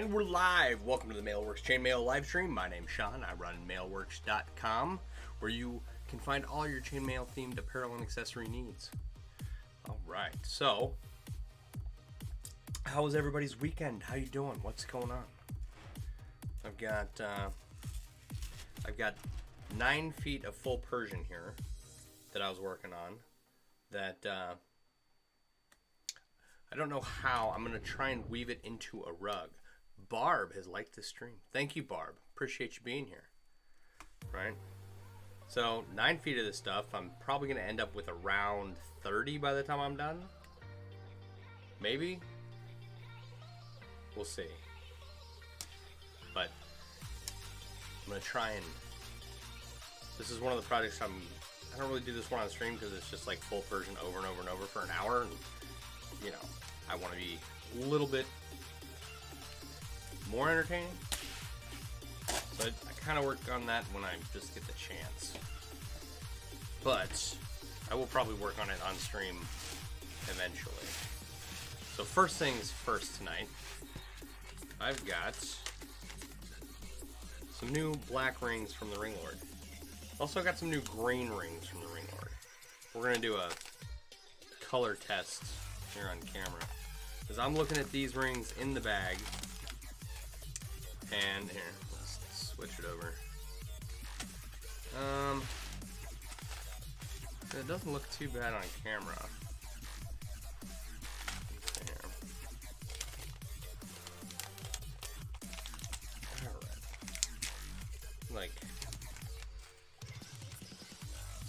And we're live. Welcome to the MailleWerX Chainmail Livestream. My name's Sean. I run MailleWerX.com, where you can find all your chainmail themed apparel and accessory needs. Alright, so how was everybody's weekend? How you doing? What's going on? I've got 9 feet of full Persian here that I was working on that I don't know how. I'm going to try and weave it into a rug. Barb has liked this stream. Thank you, Barb. Appreciate you being here. Right? So, 9 feet of this stuff. I'm probably going to end up with around 30 by the time I'm done. Maybe. We'll see. But I'm going to try and... This is one of the projects I don't really do this one on stream because it's just like full Persian over and over and over for an hour. And, you know, I want to be a little bit more entertaining. So I kind of work on that when I just get the chance. But I will probably work on it on stream eventually. So first things first tonight, I've got some new black rings from the Ring Lord. Also got some new green rings from the Ring Lord. We're going to do a color test here on camera. Because I'm looking at these rings in the bag. And here, let's switch it over. It doesn't look too bad on camera. Like,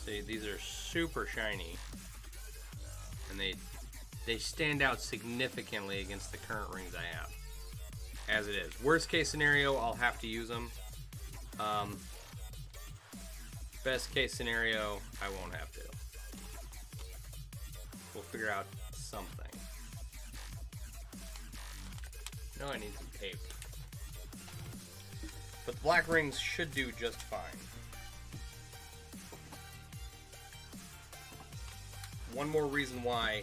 see, these are super shiny, and they stand out significantly against the current rings I have, as it is. Worst case scenario, I'll have to use them. Best case scenario, I won't have to. We'll figure out something. No, I need some tape. But the black rings should do just fine. One more reason why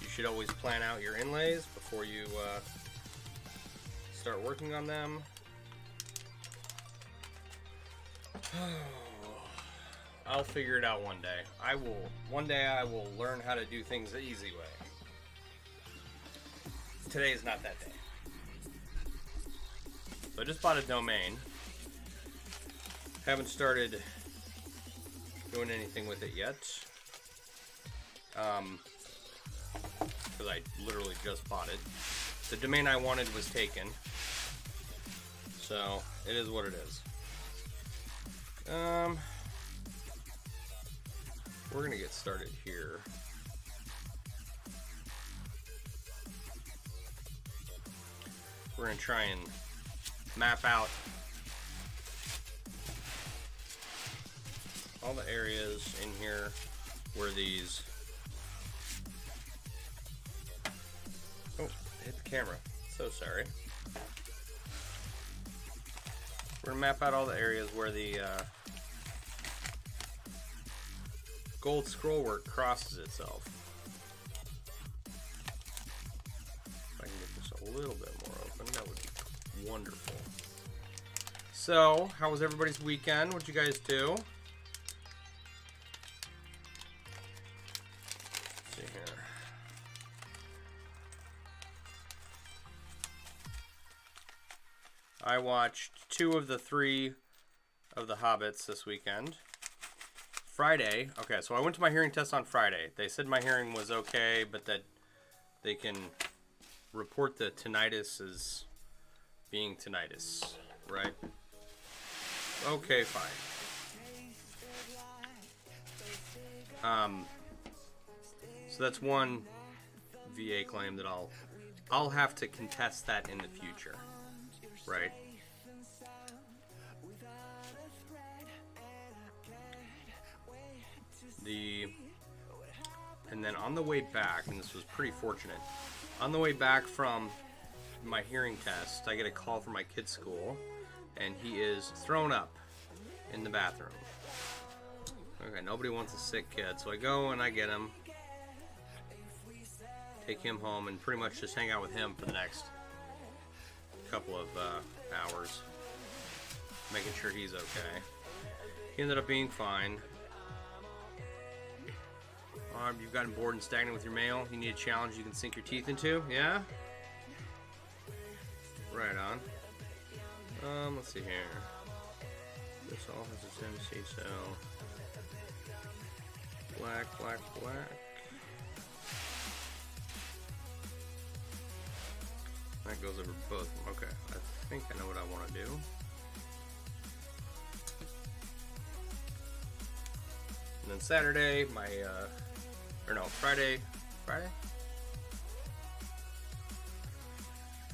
you should always plan out your inlays before you start working on them. I'll figure it out one day. One day I will learn how to do things the easy way. Today is not that day. So I just bought a domain. Haven't started doing anything with it yet. Because I literally just bought it. The domain I wanted was taken. So, it is what it is. We're gonna get started here. We're gonna try and map out all the areas in here where these... Oh, hit the camera. So sorry. We're gonna map out all the areas where the gold scroll work crosses itself. If I can get this a little bit more open, that would be wonderful. So, how was everybody's weekend? What'd you guys do? Let's see here. I watched 2 of the 3 of the Hobbits this weekend. Friday, okay, so I went to my hearing test on Friday. They said my hearing was okay, but that they can report the tinnitus as being tinnitus, right? Okay, fine. So that's one VA claim that I'll have to contest that in the future, right? And then on the way back, and this was pretty fortunate, on the way back from my hearing test, I get a call from my kid's school, and he is thrown up in the bathroom. Okay, nobody wants a sick kid, so I go and I get him, take him home, and pretty much just hang out with him for the next couple of hours, making sure he's okay. He ended up being fine. You've gotten bored and stagnant with your mail. You need a challenge you can sink your teeth into. Yeah? Right on. Let's see here. This all has a tendency, so... Black. That goes over both of them. Okay, I think I know what I want to do. And then Saturday, Friday?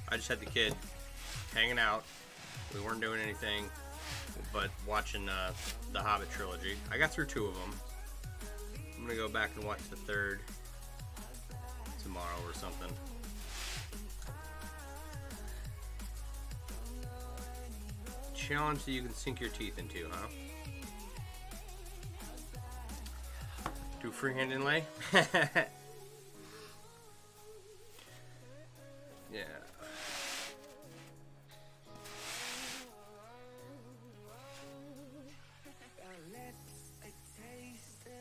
I just had the kid hanging out. We weren't doing anything but watching the Hobbit trilogy. I got through 2 of them. I'm gonna go back and watch the 3rd tomorrow or something. Challenge that you can sink your teeth into, huh? Do freehand inlay? Yeah.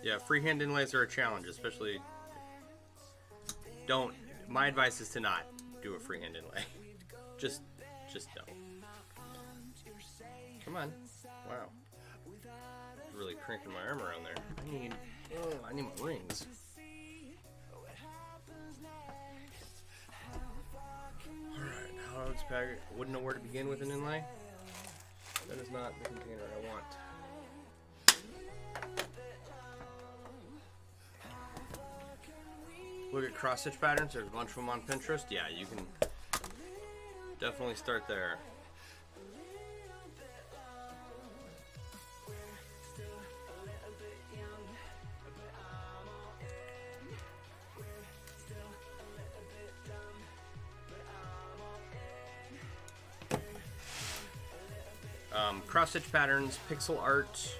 Yeah, freehand inlays are a challenge, especially... My advice is to not do a freehand inlay. Just don't. Come on. Wow. Really cranking my arm around there. I need my rings. Alright, how it's packaged. Wouldn't know where to begin with an inlay. That is not the container I want. Look at cross-stitch patterns. There's a bunch of them on Pinterest. Yeah, you can definitely start there. Cross-stitch patterns, pixel art,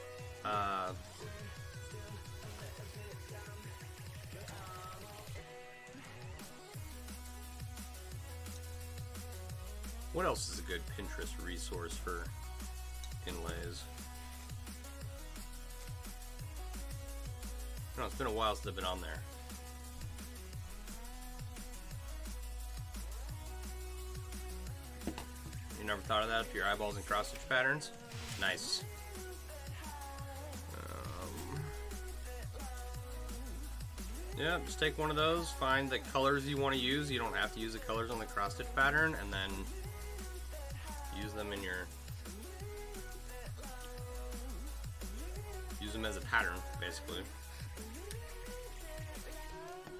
what else is a good Pinterest resource for inlays? No, it's been a while since I've been on there. You never thought of that for your eyeballs and cross-stitch patterns? Nice. Yeah, just take one of those, find the colors you want to use. You don't have to use the colors on the cross-stitch pattern, and then use them in your... Use them as a pattern, basically.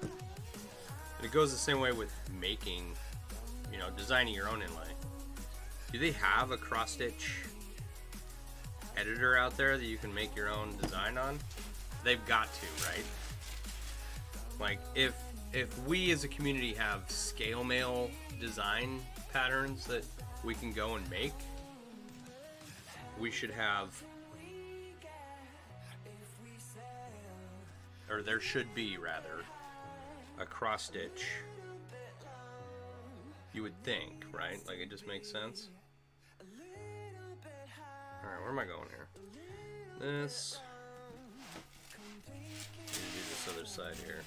And it goes the same way with making, designing your own inlay. Do they have a cross-stitch editor out there that you can make your own design on? They've got to, right? Like, if we as a community have scale mail design patterns that we can go and make, we should have, or there should be, rather, a cross-stitch. You would think, right? Like, it just makes sense. Alright, where am I going here? This. Do this other side here.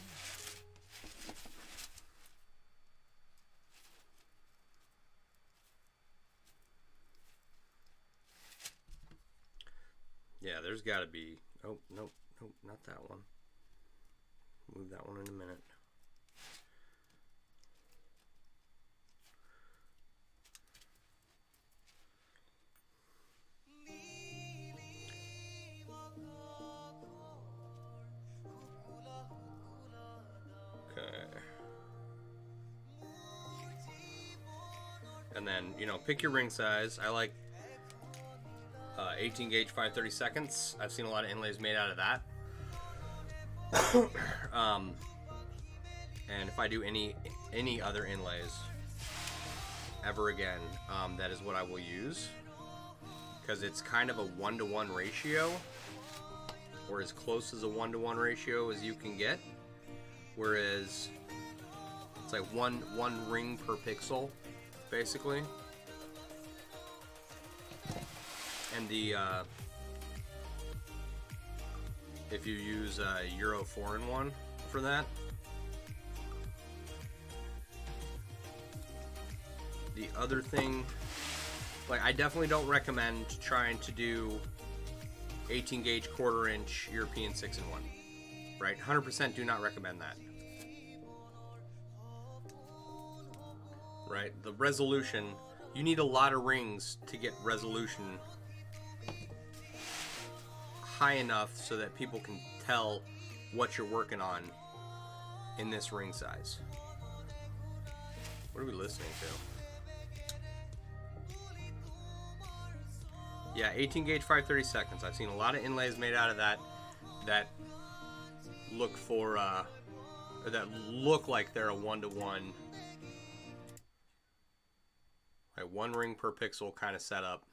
Yeah, there's got to be... Oh, nope, not that one. Move that one in a minute. And then, pick your ring size. I like 18 gauge 5/32. I've seen a lot of inlays made out of that. And if I do any other inlays ever again, that is what I will use, because it's kind of a 1-to-1 ratio, or as close as a 1-to-1 ratio as you can get. Whereas it's like one ring per pixel, basically. And the if you use Euro 4-in-1 for that, the other thing, like, I definitely don't recommend trying to do 18 gauge 1/4 inch European 6-in-1, right? 100% do not recommend that, right? The resolution, you need a lot of rings to get resolution high enough so that people can tell what you're working on in this ring size. What are we listening to? Yeah, 18 gauge 5/32. I've seen a lot of inlays made out of that look for or that look like they're a 1-to-1, like 1 ring per pixel kind of setup.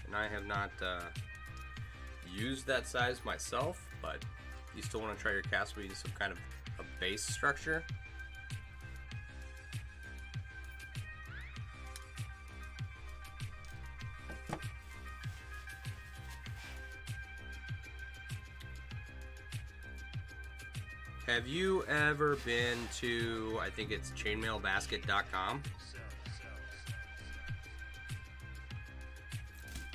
And I have not used that size myself, but you still want to try your cast where you use some kind of a base structure. Have you ever been to, I think it's chainmailbasket.com?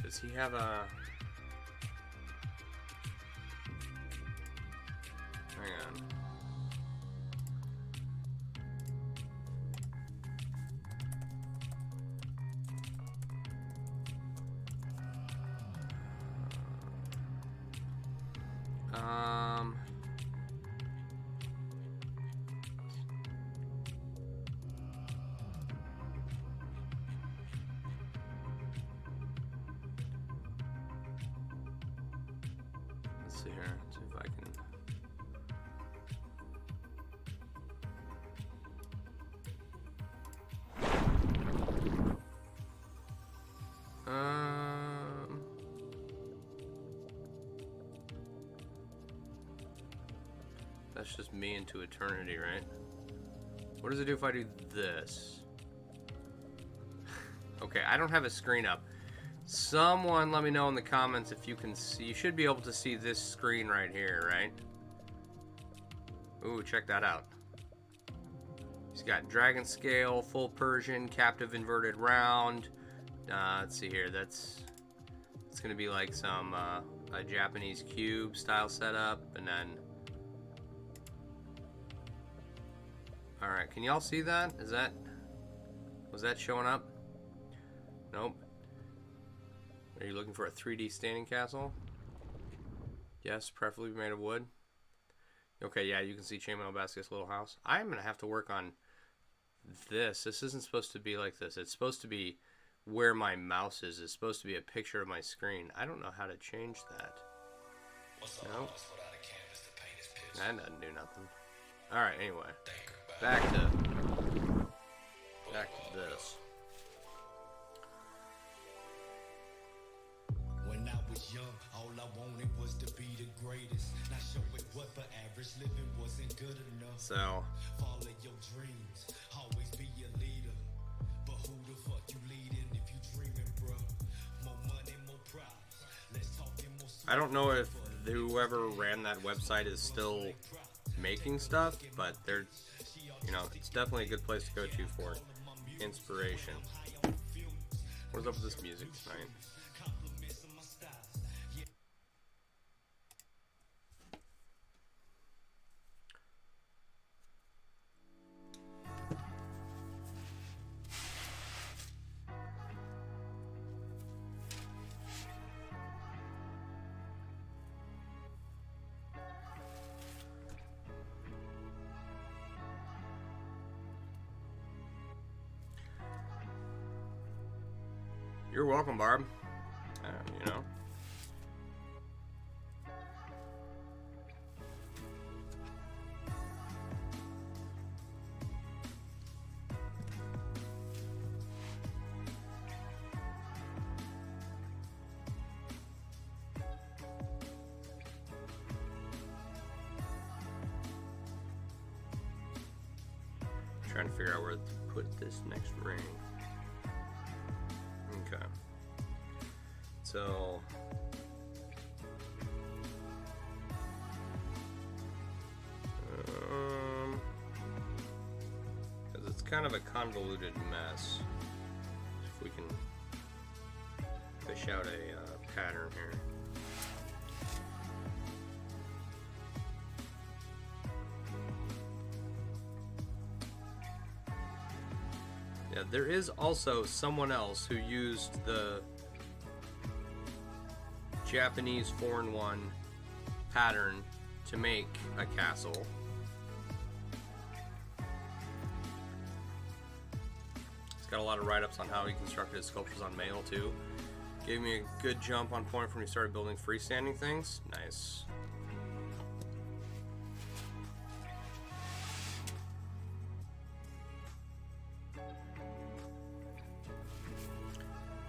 Does he have a... Hang on. Let's see here. Let's see if I can. That's just me into eternity, right? What does it do if I do this? Okay, I don't have a screen up. Someone let me know in the comments if you can see. You should be able to see this screen right here, right? Ooh, check that out. He's got dragon scale, full Persian, captive inverted round. Let's see here. It's gonna be like some a Japanese cube style setup, and then. All right, can y'all see that? Was that showing up? Nope. Are you looking for a 3D standing castle? Yes, preferably made of wood. Okay, yeah, you can see Chainmail Basket's little house. I'm going to have to work on this. This isn't supposed to be like this. It's supposed to be where my mouse is. It's supposed to be a picture of my screen. I don't know how to change that. No. That doesn't do nothing. Alright, anyway. Back to this. When I was young, all I wanted was to be the greatest. Not sure what for average living wasn't good enough. So follow your dreams, always be a leader. But who the fuck you leading if you dreaming, bro? More money, more prize. Let's talk and more. I don't know if whoever ran that website is still making stuff, but they're, you know, it's definitely a good place to go to for inspiration. What's up with this music tonight? You're welcome, Barb. You know. Trying to figure out where to put this next ring. Okay. So because it's kind of a convoluted mess. If we can fish out a pattern here. Yeah, there is also someone else who used the Japanese 4-in-1 pattern to make a castle. He's got a lot of write-ups on how he constructed his sculptures on Maille too. Gave me a good jump on point when he started building freestanding things. Nice.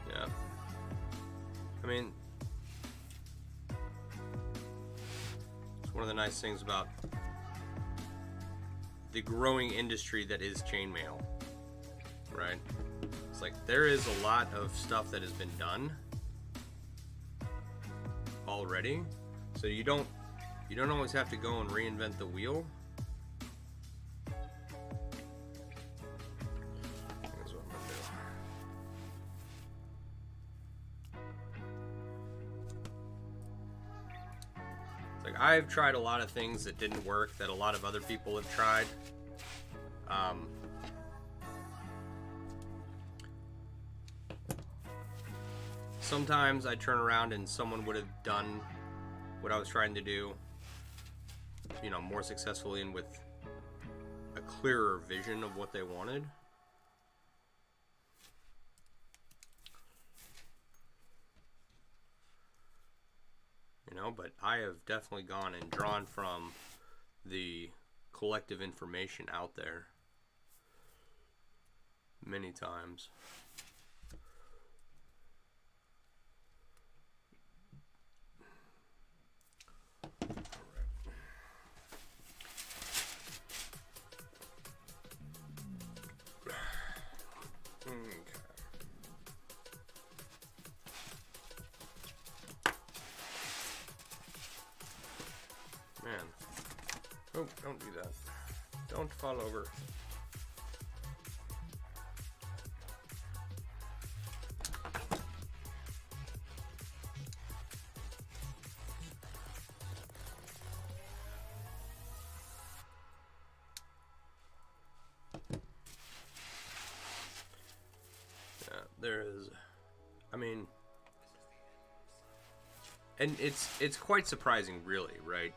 Yeah. I mean, it's one of the nice things about the growing industry that is chainmail, right? It's like there is a lot of stuff that has been done already, so you don't always have to go and reinvent the wheel. That's what I'm gonna do. It's like I've tried a lot of things that didn't work that a lot of other people have tried. Sometimes I turn around and someone would have done what I was trying to do, you know, more successfully and with a clearer vision of what they wanted. You know, but I have definitely gone and drawn from the collective information out there many times. Man. Oh, don't do that. Don't fall over. Yeah, there is. I mean, and it's quite surprising, really, right?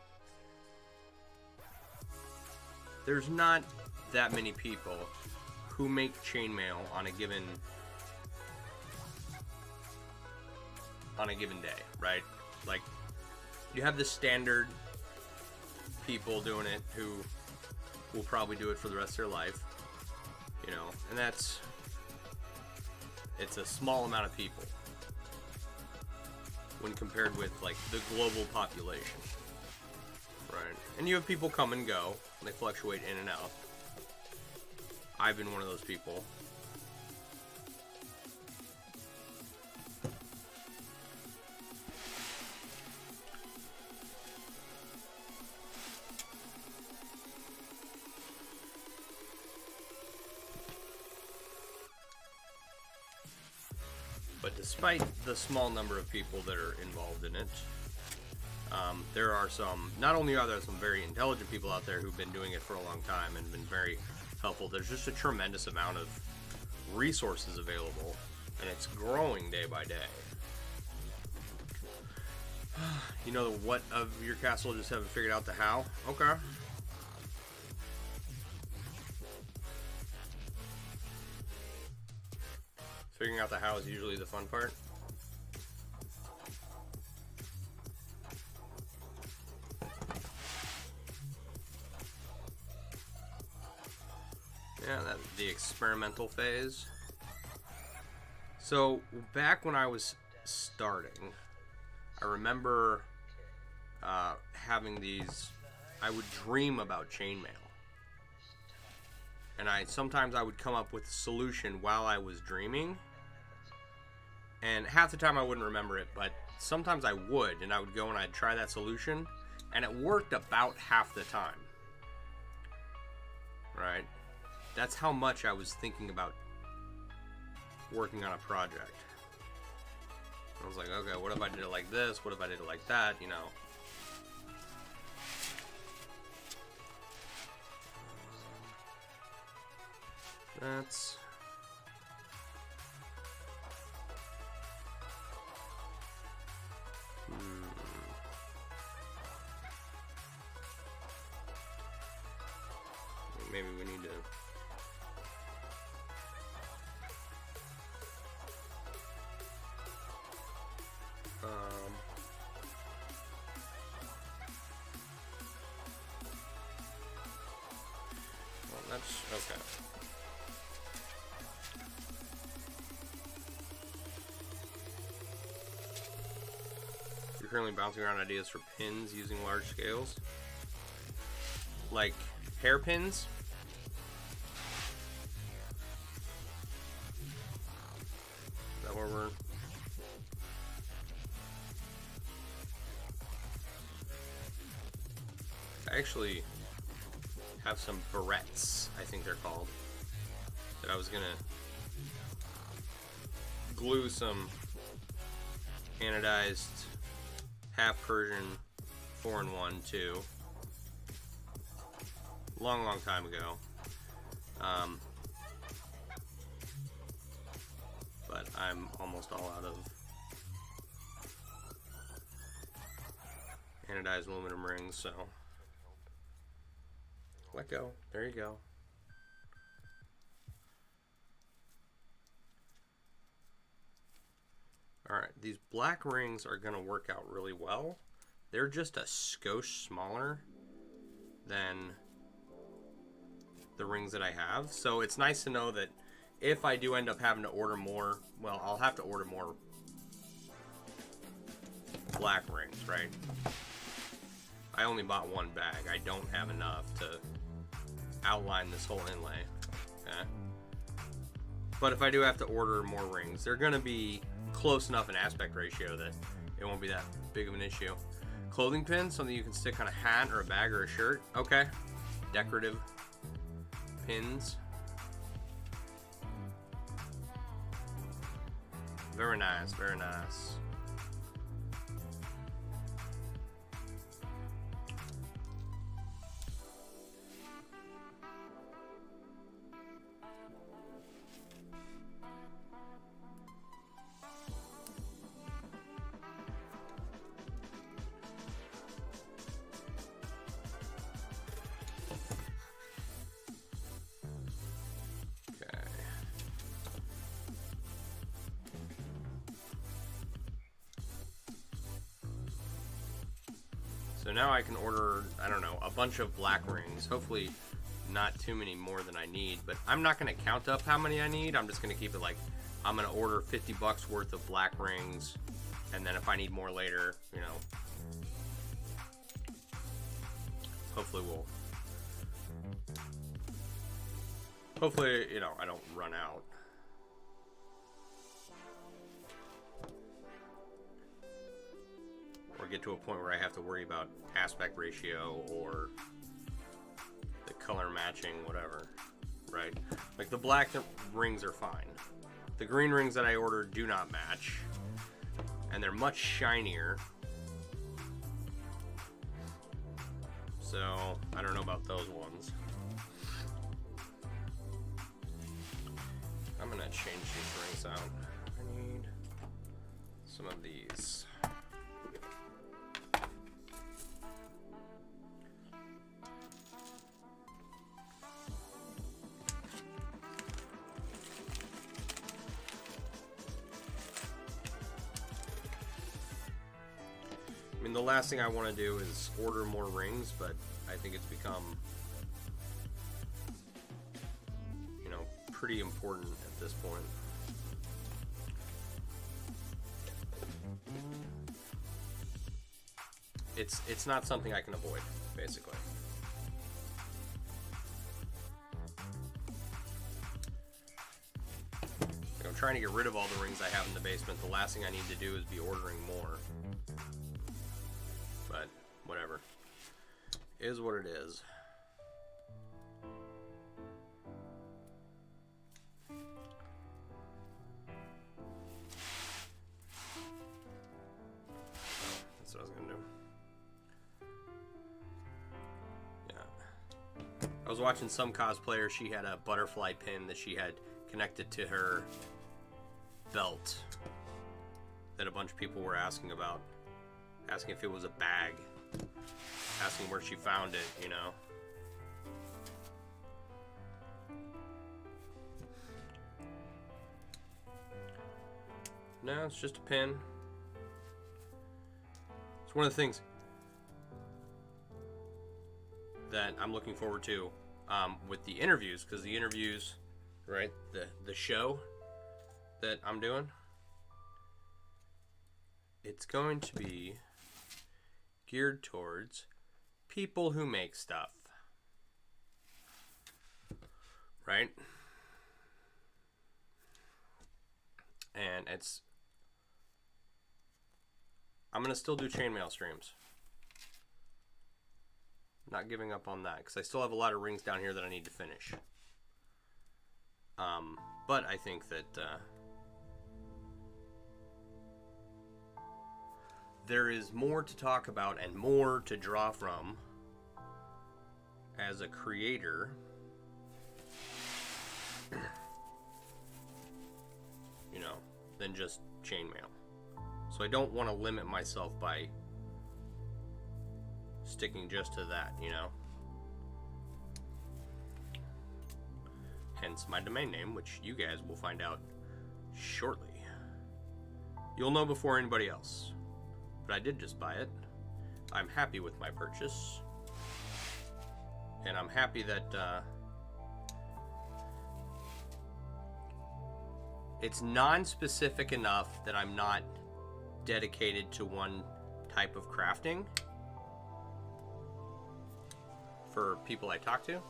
There's not that many people who make chainmail on a given day, right? Like, you have the standard people doing it who will probably do it for the rest of their life, you know, and it's a small amount of people when compared with like the global population. Right. And you have people come and go, and they fluctuate in and out. I've been one of those people. But despite the small number of people that are involved in it, there are some, not only are there some very intelligent people out there who've been doing it for a long time and been very helpful, there's just a tremendous amount of resources available, and it's growing day by day. You know the what of your castle, just haven't figured out the how? Okay. Figuring out the how is usually the fun part. Yeah, that's the experimental phase. So, back when I was starting, I remember having these, I would dream about chainmail. and sometimes I would come up with a solution while I was dreaming, and half the time I wouldn't remember it, but sometimes I would, and I would go and I'd try that solution, and it worked about half the time. Right? That's how much I was thinking about working on a project. I was like, okay, what if I did it like this? What if I did it like that? You know. That's... Maybe we need to... Well, that's... okay. You're currently bouncing around ideas for pins using large scales. Like hairpins? Is that where we're... I actually have some barrettes, I think they're called, that I was gonna glue some anodized half Persian 4-in-1 to long time ago, but I'm almost all out of anodized aluminum rings, so let go. There you go. Alright, these black rings are going to work out really well. They're just a skosh smaller than the rings that I have. So it's nice to know that if I do end up having to order more, well, I'll have to order more black rings, right? I only bought one bag. I don't have enough to outline this whole inlay. Okay. But if I do have to order more rings, they're going to be close enough in aspect ratio that it won't be that big of an issue. Clothing pins, something you can stick on a hat or a bag or a shirt. Okay. Decorative pins. Very nice, very nice. So now I can order, I don't know, a bunch of black rings. Hopefully not too many more than I need, but I'm not going to count up how many I need. I'm just going to keep it like, I'm going to order 50 bucks worth of black rings, and then if I need more later, you know, hopefully you know, I don't run out. Or get to a point where I have to worry about aspect ratio or the color matching, whatever, right? Like the black rings are fine. The green rings that I ordered do not match, and they're much shinier. So I don't know about those ones. I'm gonna change these rings out. I need some of these. I mean, the last thing I want to do is order more rings, but I think it's become, you know, pretty important at this point. It's not something I can avoid, basically. trying to get rid of all the rings I have in the basement. The last thing I need to do is be ordering more. But, whatever. Is what it is. That's what I was gonna do. Yeah. I was watching some cosplayer, she had a butterfly pin that she had connected to her belt that a bunch of people were asking about. Asking if it was a bag. Asking where she found it, you know. No, it's just a pin. It's one of the things that I'm looking forward to with the interviews, because the interviews, right, the show that I'm doing, it's going to be geared towards people who make stuff, right? And I'm going to still do chainmail streams. Not giving up on that, because I still have a lot of rings down here that I need to finish. But I think that there is more to talk about and more to draw from as a creator, you know, than just chainmail. So I don't want to limit myself by sticking just to that, you know. Hence my domain name, which you guys will find out shortly. You'll know before anybody else. But I did just buy it. I'm happy with my purchase. And I'm happy that it's non-specific enough that I'm not dedicated to one type of crafting for people I talk to.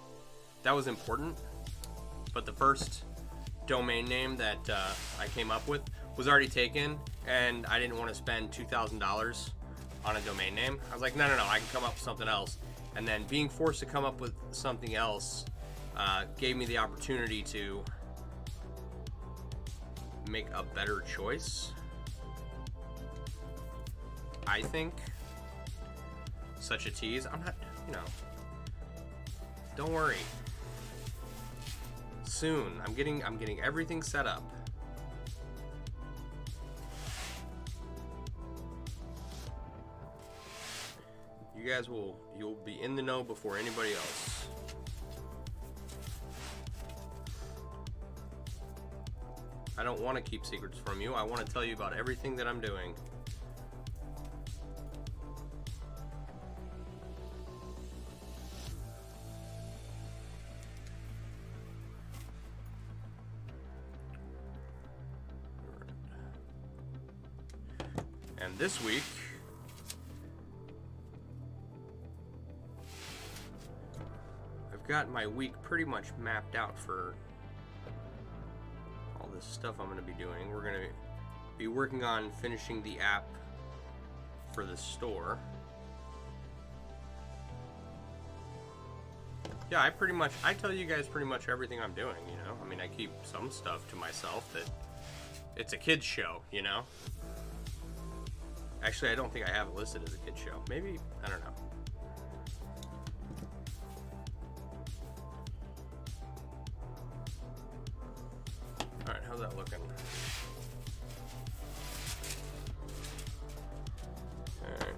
That was important. But the first domain name that I came up with was already taken, and I didn't want to spend $2,000 on a domain name. I was like, no, I can come up with something else. And then being forced to come up with something else gave me the opportunity to make a better choice. I think. Such a tease. I'm not, you know. Don't worry. Soon. I'm getting everything set up. You guys you'll be in the know before anybody else. I don't want to keep secrets from you. I want to tell you about everything that I'm doing. And this week, I've got my week pretty much mapped out for all this stuff I'm going to be doing. We're going to be working on finishing the app for the store. Yeah, I tell you guys pretty much everything I'm doing, you know? I mean, I keep some stuff to myself that it's a kid's show, you know? Actually, I don't think I have it listed as a kid's show. Maybe, I don't know. Alright, how's that looking? Alright.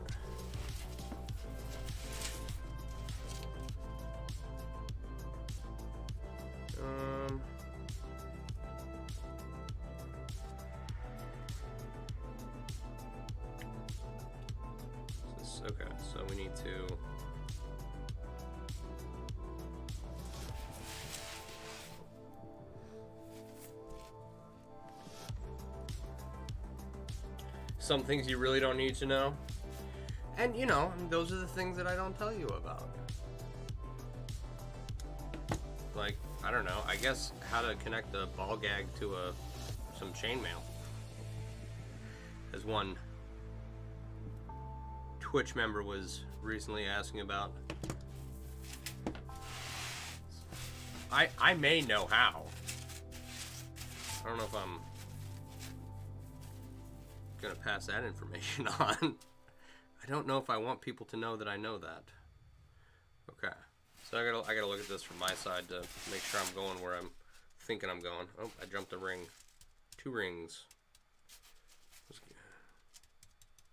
Okay, so we need to some things you really don't need to know. And you know, those are the things that I don't tell you about. Like, I don't know, I guess how to connect a ball gag to a some chainmail. As one Twitch member was recently asking about. I may know how. I don't know if I'm gonna pass that information on. I don't know if I want people to know that I know that. Okay, so I gotta look at this from my side to make sure I'm going where I'm thinking I'm going. Oh, I jumped a ring. 2 rings.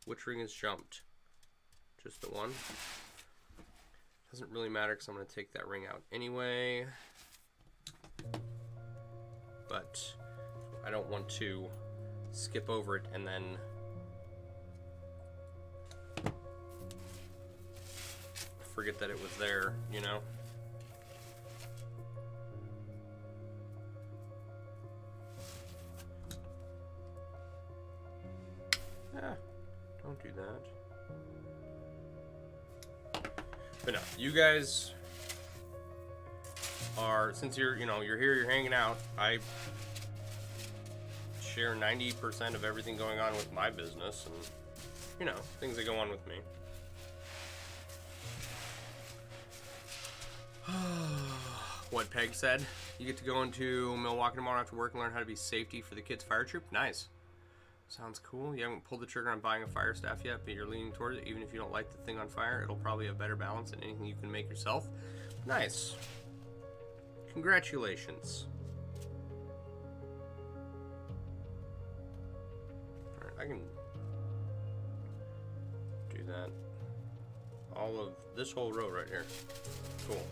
Which ring is jumped? Just the one? Doesn't really matter because I'm going to take that ring out anyway. But I don't want to skip over it and then forget that it was there, you know? Don't do that. But no, you guys are, since you're here, you're hanging out. I share 90% of everything going on with my business and, things that go on with me. What Peg said, you get to go into Milwaukee tomorrow after work and learn how to be safety for the kids' fire troop. Nice. Sounds cool. You haven't pulled the trigger on buying a fire staff yet, but you're leaning towards it. Even if you don't light the thing on fire, it'll probably have better balance than anything you can make yourself. Nice. Congratulations. Alright, I can do that. All of this whole row right here. Cool.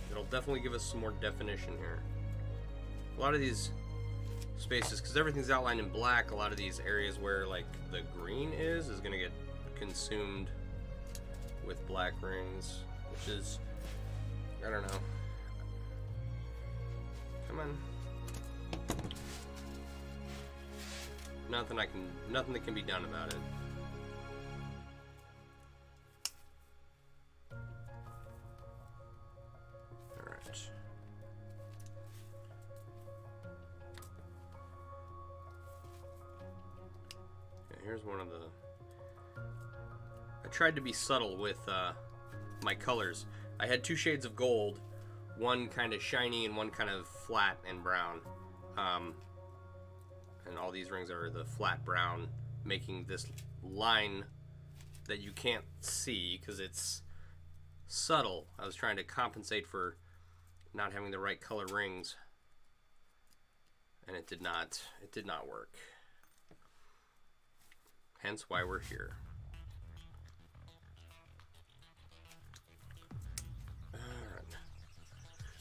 It'll definitely give us some more definition here. A lot of these spaces, because everything's outlined in black, a lot of these areas where like the green is going to get consumed with black rings, which is, I don't know. Come on. Nothing that can be done about it. Here's one of the... I tried to be subtle with my colors. I had 2 shades of gold, one kind of shiny and one kind of flat and brown. And all these rings are the flat brown, making this line that you can't see because it's subtle. I was trying to compensate for not having the right color rings, and it did not work. Hence why we're here. Alright.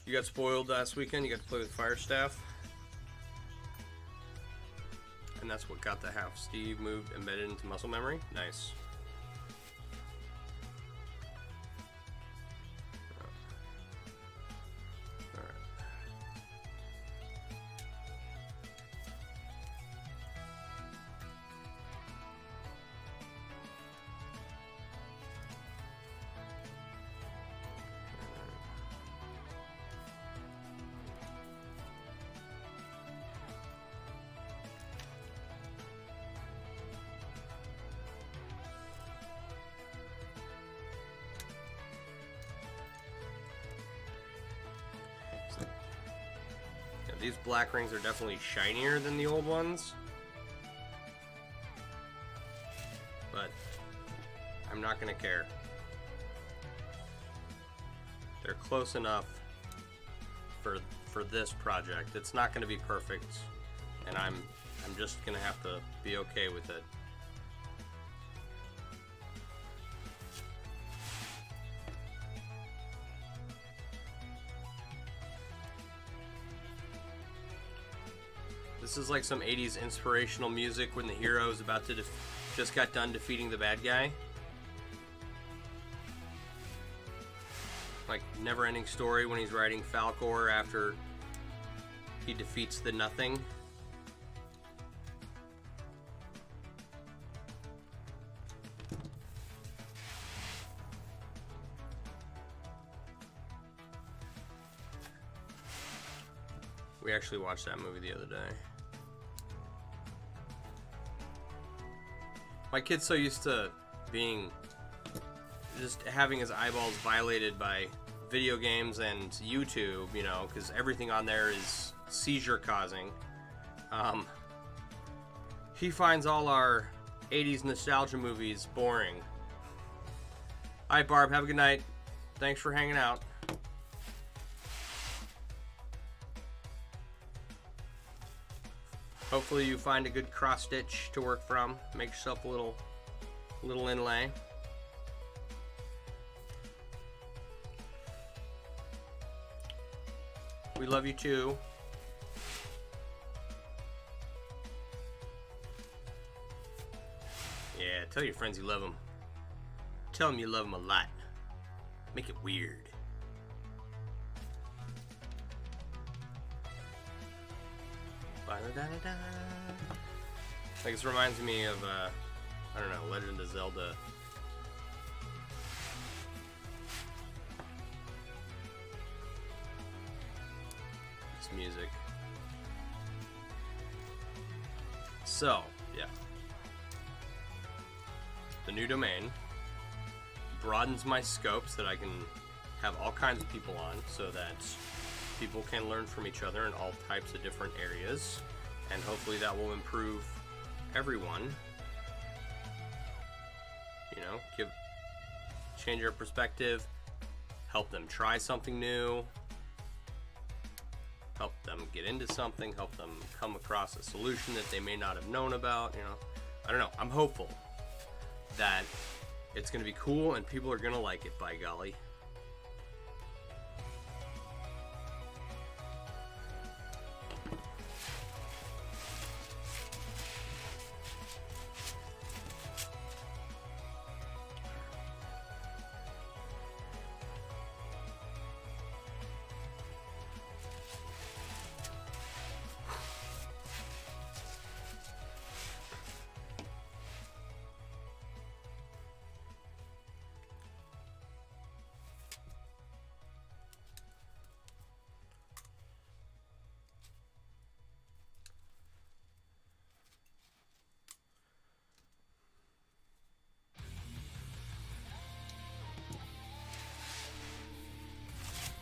You got spoiled last weekend. You got to play with Fire Staff. And that's what got the half Steve moved embedded into muscle memory. Nice. These black rings are definitely shinier than the old ones, but I'm not gonna care. They're close enough for this project. It's not gonna be perfect, and I'm just gonna have to be okay with it. This is like some 80s inspirational music when the hero is about to just got done defeating the bad guy. Like Never-Ending Story when he's riding Falcor after he defeats the Nothing. We actually watched that movie the other day. My kid's so used to being just having his eyeballs violated by video games and YouTube, you know, because everything on there is seizure causing. He finds all our 80s nostalgia movies boring. Alright, Barb, have a good night. Thanks for hanging out. Hopefully you find a good cross stitch to work from. Make yourself a little inlay. We love you too. Yeah, tell your friends you love them. Tell them you love them a lot. Make it weird. Like, this reminds me of, I don't know, Legend of Zelda. This music. So, yeah. The new domain broadens my scope so that I can have all kinds of people on, so that people can learn from each other in all types of different areas, and hopefully that will improve everyone. You know, change their perspective, help them try something new, help them get into something, help them come across a solution that they may not have known about. You know, I don't know. I'm hopeful that it's going to be cool and people are going to like it, by golly.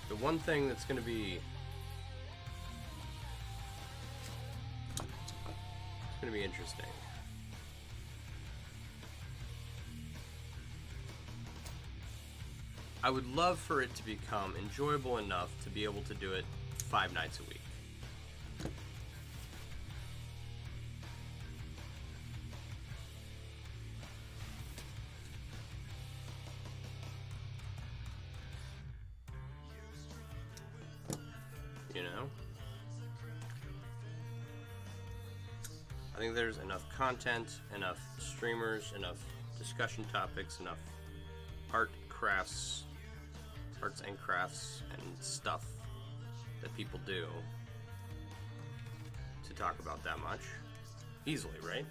The one thing that's going to be interesting. I would love for it to become enjoyable enough to be able to do it 5 nights a week. You know? I think there's enough content, enough streamers, enough discussion topics, enough arts and crafts and stuff that people do to talk about that much easily, right?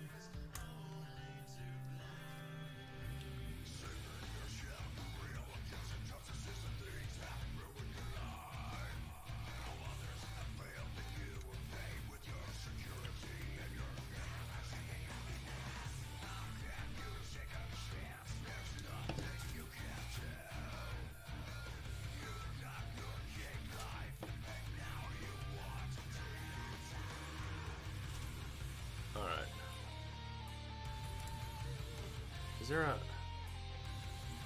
Is there a...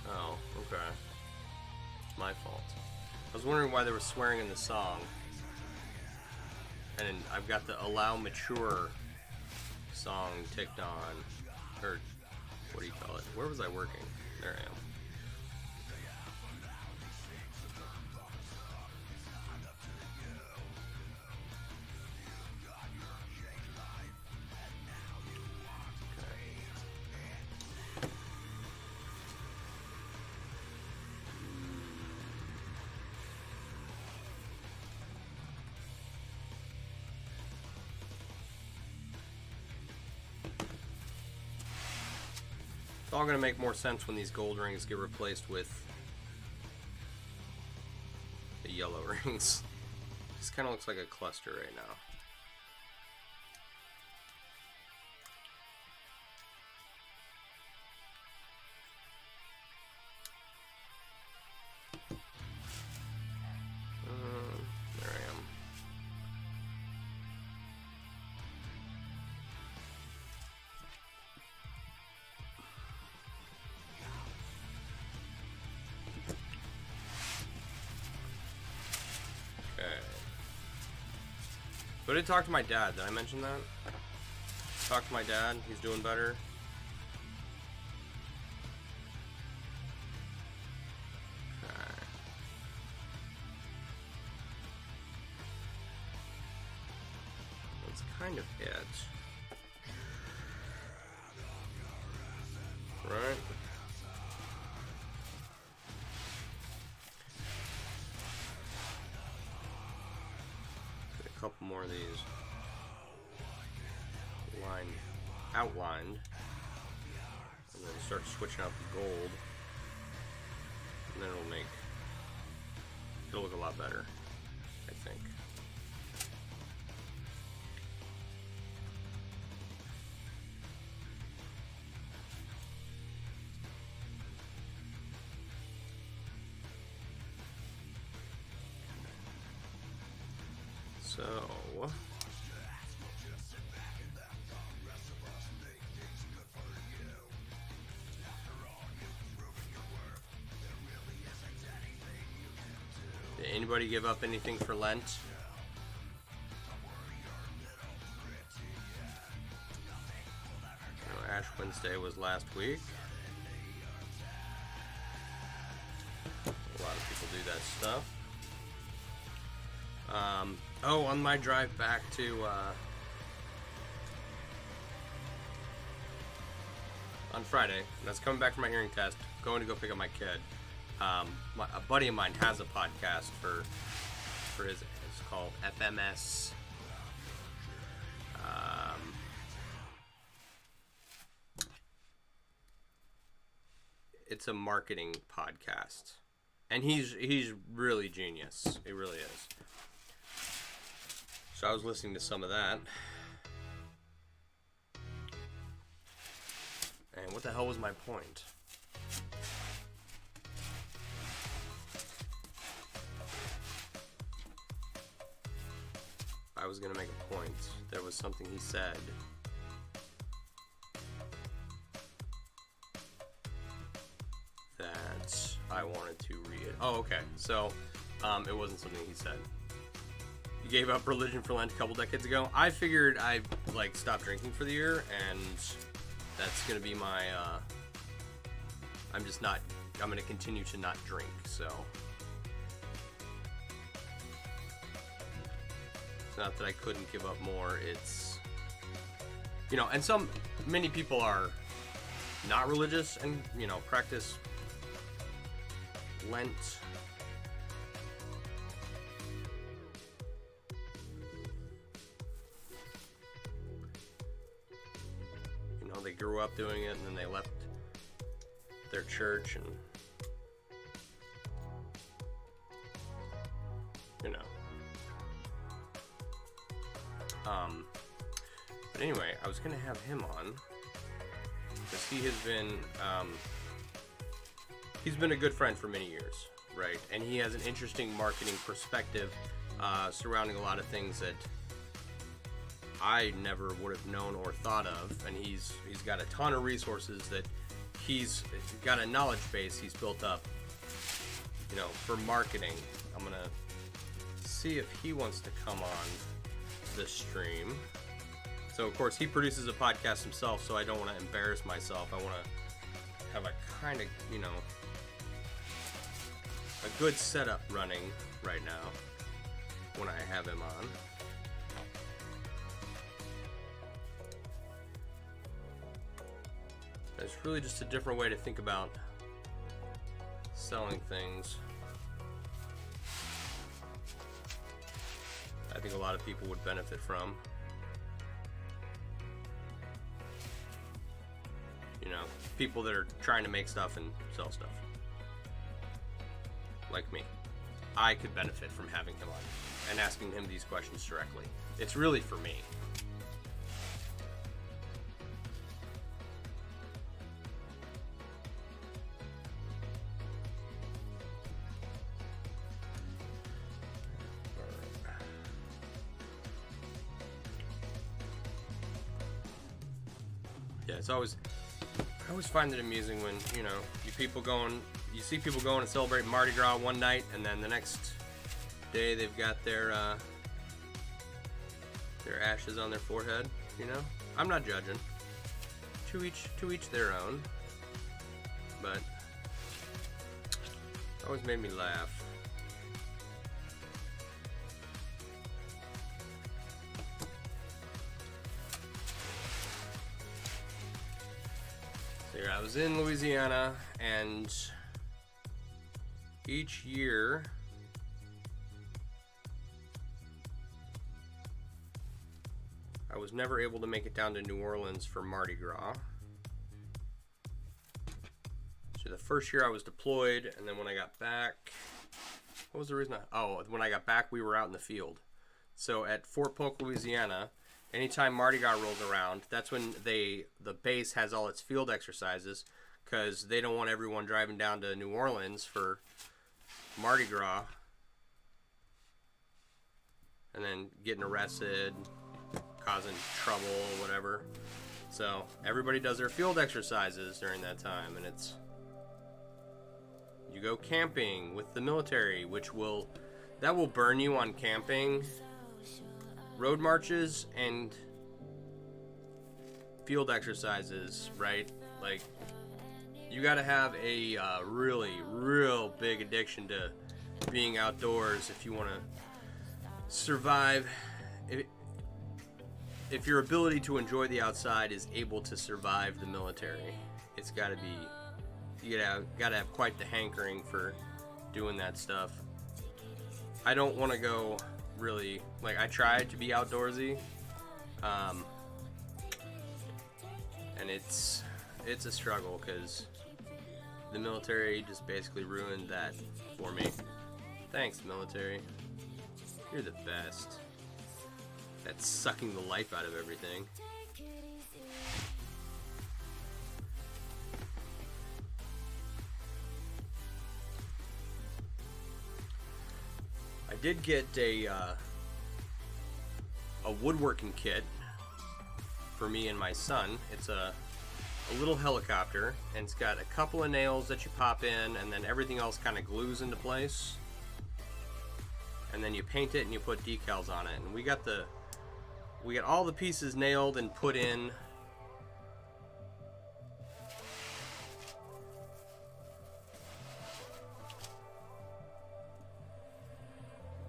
Oh, okay. It's my fault. I was wondering why they were swearing in the song. And I've got the Allow Mature song ticked on. Or, what do you call it? Where was I working? There I am. It's all going to make more sense when these gold rings get replaced with the yellow rings. This kind of looks like a cluster right now. There I am. Okay. So I did talk to my dad. Did I mention that? Talked to my dad. He's doing better. Kind of it. Right? Get a couple more of these outlined, and then start switching out the gold, and then it'll look a lot better, I think. So, did anybody give up anything for Lent? Ash Wednesday was last week. A lot of people do that stuff. Oh, on my drive back to, on Friday, that's coming back from my hearing test, going to go pick up my kid. A buddy of mine has a podcast for his, it's called FMS. It's a marketing podcast. And he's really genius. He really is. So I was listening to some of that. And what the hell was my point? I was going to make a point. There was something he said. That I wanted to read. Oh, okay. So, it wasn't something he said. You gave up religion for Lent a couple decades ago. I figured I'd, stop drinking for the year, and that's going to be my, I'm going to continue to not drink, so. It's not that I couldn't give up more, it's, and many people are not religious and, practice Lent. They grew up doing it and then they left their church and but anyway, I was gonna have him on because he has been he's been a good friend for many years, right? And he has an interesting marketing perspective surrounding a lot of things that I never would have known or thought of, and he's got a ton of resources that he's got a knowledge base he's built up, for marketing. I'm gonna see if he wants to come on the stream. So of course he produces a podcast himself, so I don't want to embarrass myself. I want to have a kind of, a good setup running right now when I have him on. It's really just a different way to think about selling things. I think a lot of people would benefit from. People that are trying to make stuff and sell stuff. Like me. I could benefit from having him on. and asking him these questions directly. It's really for me. Yeah, it's always, I always find it amusing when, you know, you see people going to celebrate Mardi Gras one night, and then the next day they've got their ashes on their forehead, you know? I'm not judging. To each their own. But it always made me laugh. So here, I was in Louisiana, and each year I was never able to make it down to New Orleans for Mardi Gras. So the first year I was deployed, and then when I got back, what was the reason? When I got back, we were out in the field. So at Fort Polk, Louisiana, anytime Mardi Gras rolls around, that's when the base has all its field exercises, because they don't want everyone driving down to New Orleans for Mardi Gras and then getting arrested, causing trouble or whatever. So everybody does their field exercises during that time, and you go camping with the military, that will burn you on camping, road marches, and field exercises, right? Like, you gotta have a real big addiction to being outdoors if you want to survive. If your ability to enjoy the outside is able to survive the military, it's gotta be, you gotta have quite the hankering for doing that stuff. I don't want to go really, like, I tried to be outdoorsy, and it's a struggle, because the military just basically ruined that for me. Thanks, military. You're the best. That's sucking the life out of everything. I did get a woodworking kit for me and my son. It's a little helicopter, and it's got a couple of nails that you pop in, and then everything else kind of glues into place. And then you paint it and you put decals on it. And we got all the pieces nailed and put in.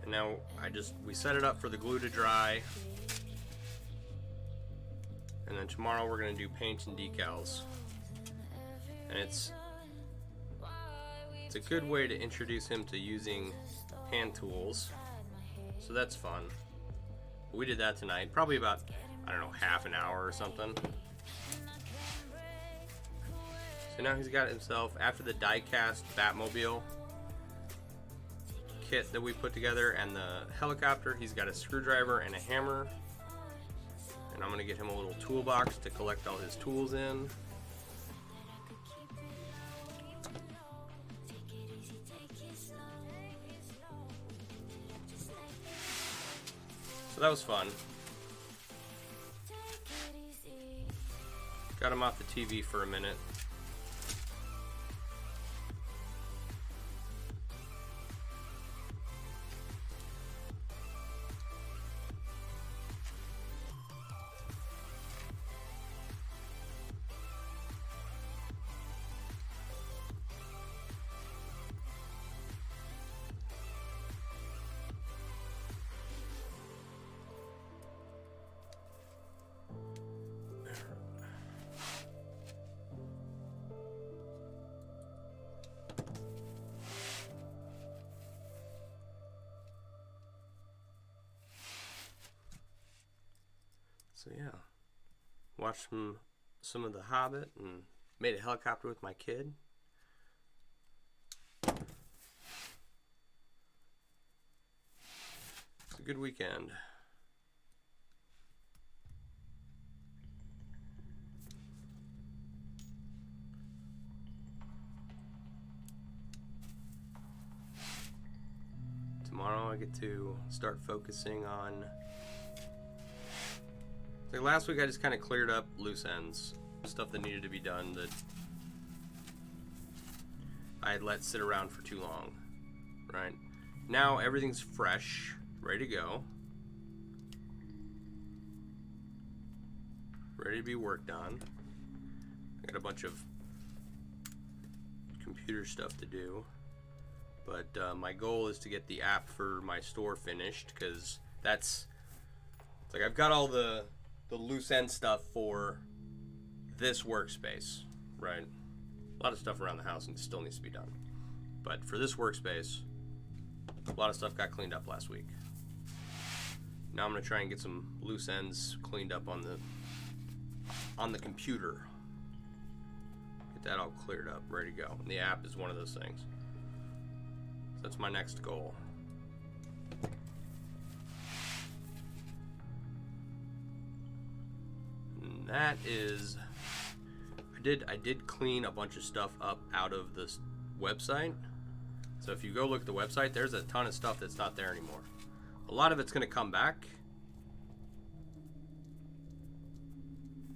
And now we set it up for the glue to dry. And then tomorrow we're going to do paint and decals. And it's a good way to introduce him to using hand tools. So that's fun. We did that tonight. Probably about, I don't know, half an hour or something. So now he's got himself, after the die-cast Batmobile kit that we put together and the helicopter, he's got a screwdriver and a hammer. And I'm going to get him a little toolbox to collect all his tools in. So that was fun. Got him off the TV for a minute. So yeah, watched some of The Hobbit and made a helicopter with my kid. a good weekend. Tomorrow I get to start focusing on... Like last week I just kind of cleared up loose ends. Stuff that needed to be done that I had let sit around for too long. Right? Now everything's fresh, ready to go. Ready to be worked on. I got a bunch of computer stuff to do. But my goal is to get the app for my store finished, because that's... It's like I've got all the loose end stuff for this workspace, right? A lot of stuff around the house and still needs to be done. But for this workspace, a lot of stuff got cleaned up last week. Now I'm going to try and get some loose ends cleaned up on the computer. Get that all cleared up, ready to go. And the app is one of those things. So that's my next goal. And that is... I did clean a bunch of stuff up out of this website. So if you go look at the website, there's a ton of stuff that's not there anymore. A lot of it's going to come back.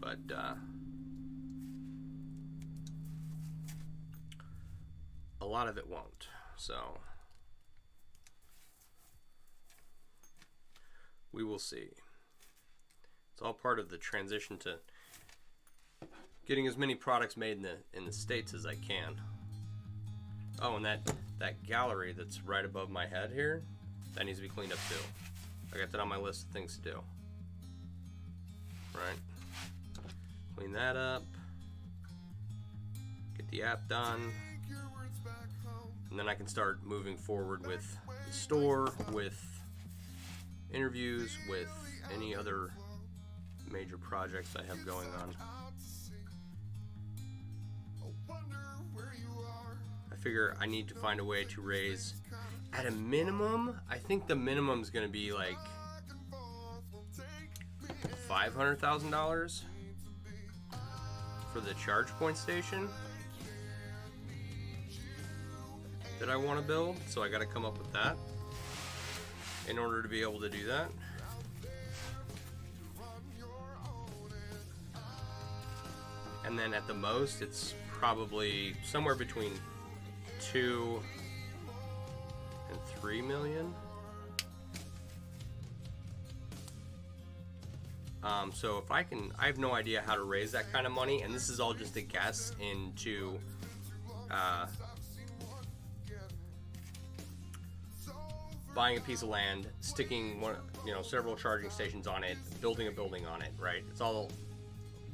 But a lot of it won't. So we will see. It's all part of the transition to getting as many products made in the States as I can. Oh, and that gallery that's right above my head here, that needs to be cleaned up too. I got that on my list of things to do. Right? Clean that up. Get the app done. And then I can start moving forward with the store, with interviews, with any other major projects I have going on. I figure I need to find a way to raise, at a minimum, I think the minimum is going to be like $500,000 for the charge point station that I want to build. So I got to come up with that in order to be able to do that. And then at the most, it's probably somewhere between 2 and 3 million. So if I have no idea how to raise that kind of money, and this is all just a guess into buying a piece of land, sticking several charging stations on it, building a building on it, right? It's all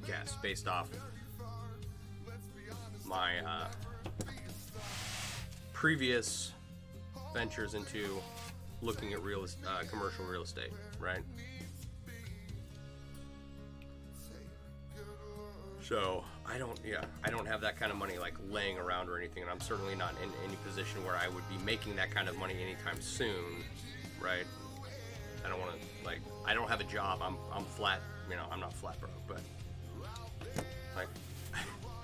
guess based off my previous ventures into looking at commercial real estate, right? So I don't have that kind of money like laying around or anything, and I'm certainly not in any position where I would be making that kind of money anytime soon, right? I don't want to, I don't have a job. I'm flat, I'm not flat broke, but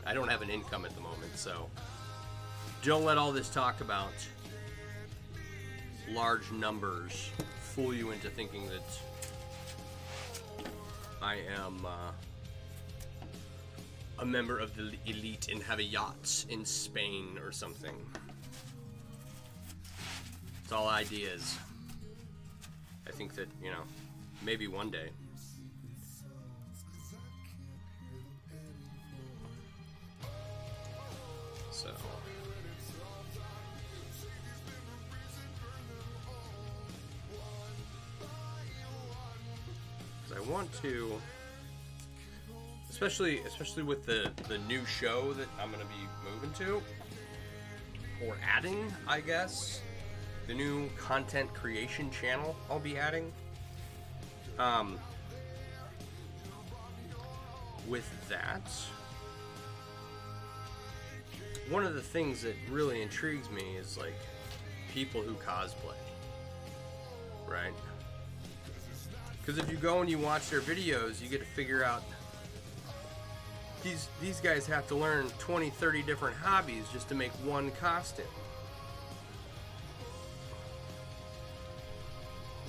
I don't have an income at the moment, so don't let all this talk about large numbers fool you into thinking that I am a member of the elite and have a yacht in Spain or something. It's all ideas. I think that, maybe one day. So I want to, especially with the new show that I'm going to be moving to, or adding, I guess, the new content creation channel I'll be adding. With that, one of the things that really intrigues me is people who cosplay, right? Because if you go and you watch their videos, you get to figure out these guys have to learn 20, 30 different hobbies just to make one costume.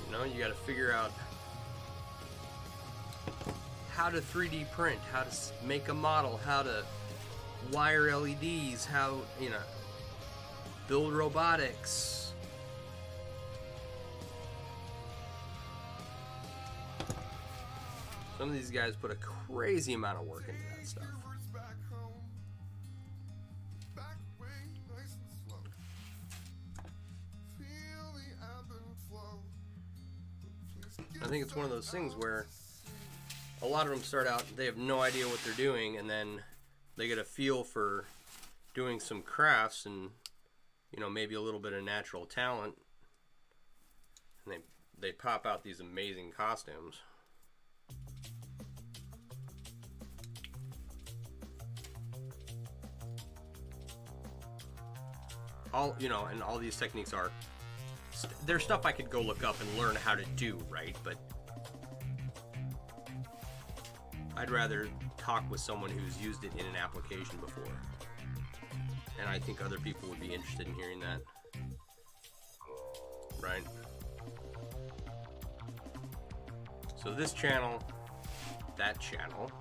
You know, you got to figure out how to 3D print, how to make a model, how to wire LEDs, how, you know, build robotics. Some of these guys put a crazy amount of work into that stuff. I think it's one of those things where a lot of them start out, they have no idea what they're doing, and then they get a feel for doing some crafts and, you know, maybe a little bit of natural talent, and they pop out these amazing costumes. All, you know, and all these techniques are, there's stuff I could go look up and learn how to do, right? But I'd rather talk with someone who's used it in an application before. And I think other people would be interested in hearing that. Right? So this channel, that channel,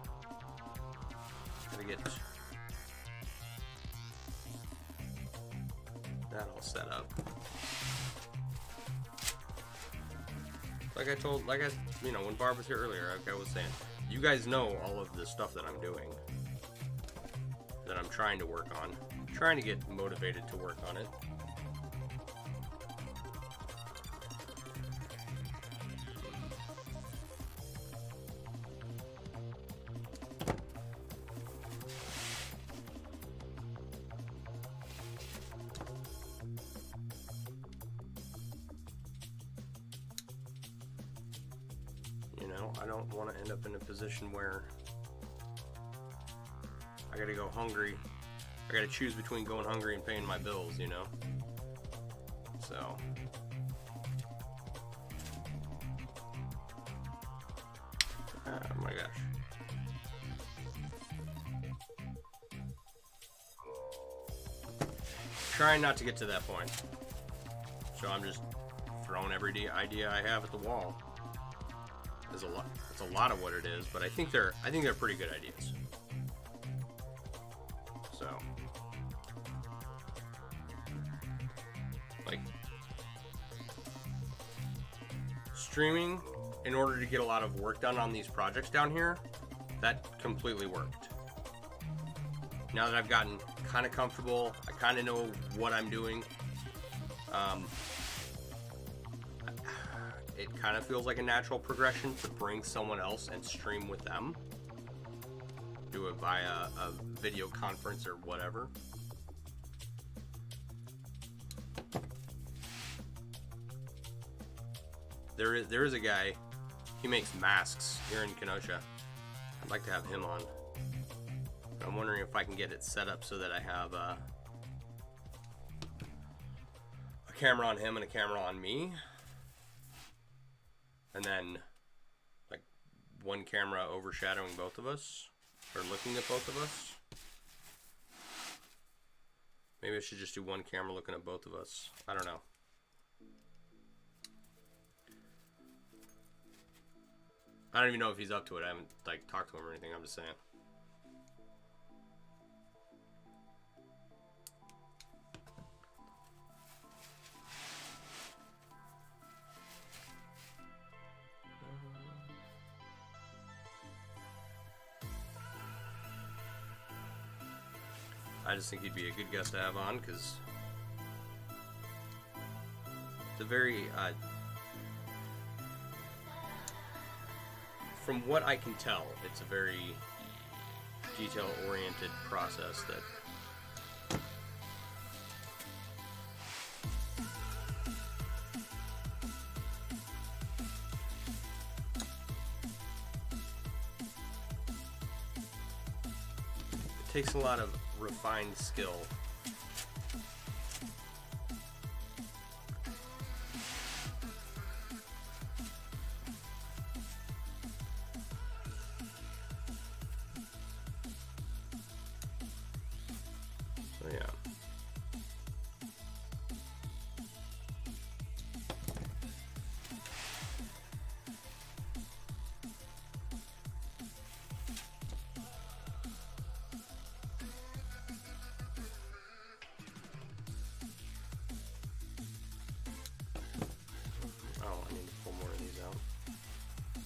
gotta get that all set up. You know, when Barb was here earlier, like I was saying, you guys know all of the stuff that I'm doing, that I'm trying to work on. I'm trying to get motivated to work on it. I don't want to end up in a position where I gotta go hungry. I gotta choose between going hungry and paying my bills, you know? So. Oh my gosh. Trying not to get to that point. So I'm just throwing every idea I have at the wall. It's a lot of what it is, but I think they're pretty good ideas. So, like, streaming in order to get a lot of work done on these projects down here, that completely worked. Now that I've gotten kind of comfortable, I kind of know what I'm doing. It kind of feels like a natural progression to bring someone else and stream with them. Do it via a video conference or whatever. There is a guy, he makes masks here in Kenosha. I'd like to have him on. I'm wondering if I can get it set up so that I have a camera on him and a camera on me. And then, like, one camera overshadowing both of us, or looking at both of us. Maybe I should just do one camera looking at both of us. I don't know. I don't even know if he's up to it. I haven't, like, talked to him or anything. I'm just saying. I just think he'd be a good guest to have on, because it's a very, from what I can tell, it's a very detail-oriented process that it takes a lot of refined skill.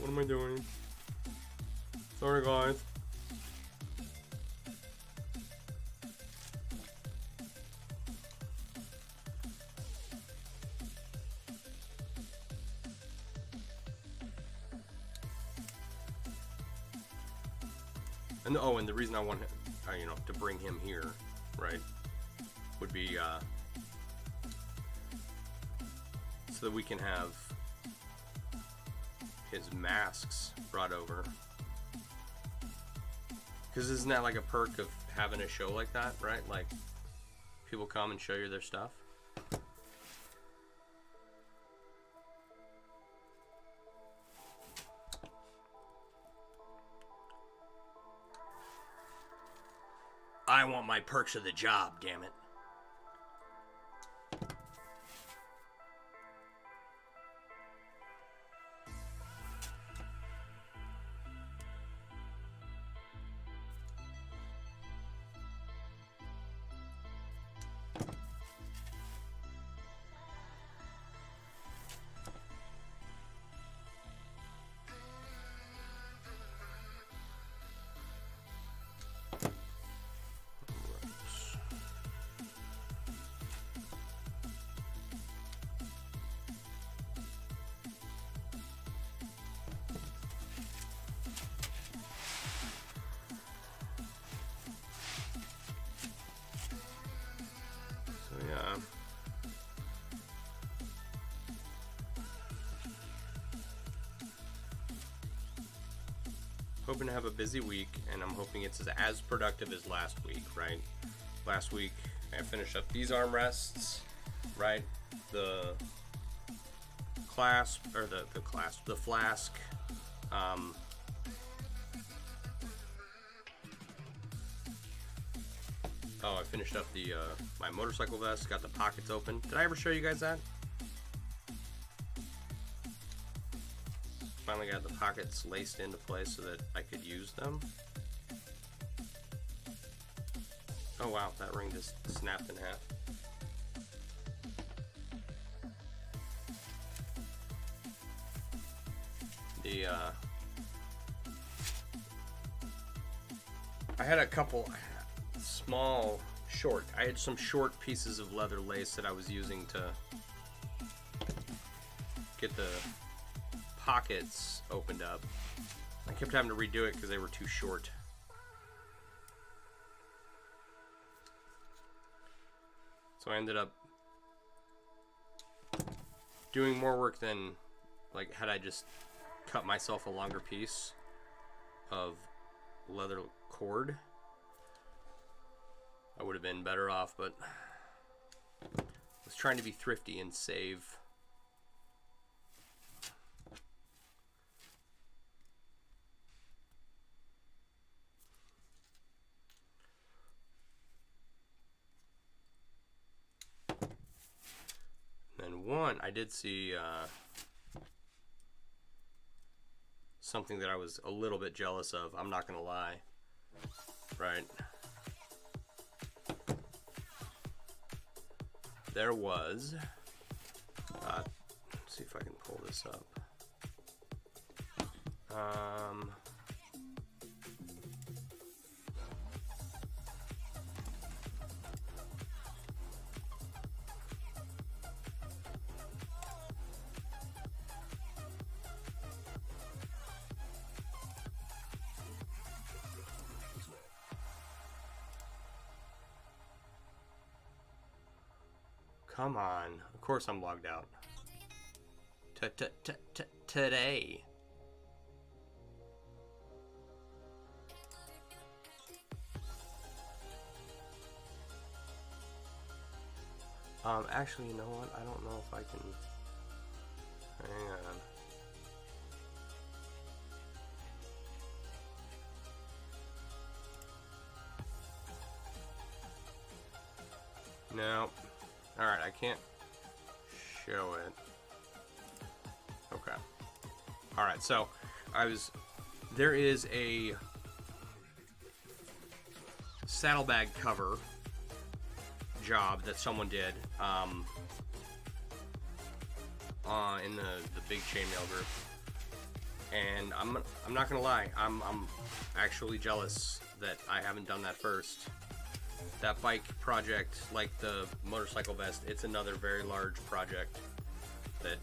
What am I doing? Sorry, guys. And and the reason I want to bring him here, right, would be so that we can have his masks brought over. Because isn't that like a perk of having a show like that, right? Like, people come and show you their stuff. I want my perks of the job, damn it. Hoping to have a busy week, and I'm hoping it's as productive as last week, right? Last week I finished up these armrests, right? The clasp, or the flask. I finished up the my motorcycle vest, got the pockets open. Did I ever show you guys that? Finally got the pockets laced into place so that I could use them. Oh wow, that ring just snapped in half. I had a couple small I had some short pieces of leather lace that I was using to get the pockets opened up. I kept having to redo it because they were too short. So I ended up doing more work than, like, had I just cut myself a longer piece of leather cord. I would have been better off, but I was trying to be thrifty and save. And one, I did see something that I was a little bit jealous of. I'm not gonna lie, right? There was, let's see if I can pull this up. Come on. Of course I'm logged out. Today. Actually, you know what? I don't know if I can. Hang on. No. Alright, I can't show it. Okay. Alright, so there is a saddlebag cover job that someone did in the big Chainmail group. And I'm not gonna lie, I'm actually jealous that I haven't done that first. That bike project, like the motorcycle vest, it's another very large project that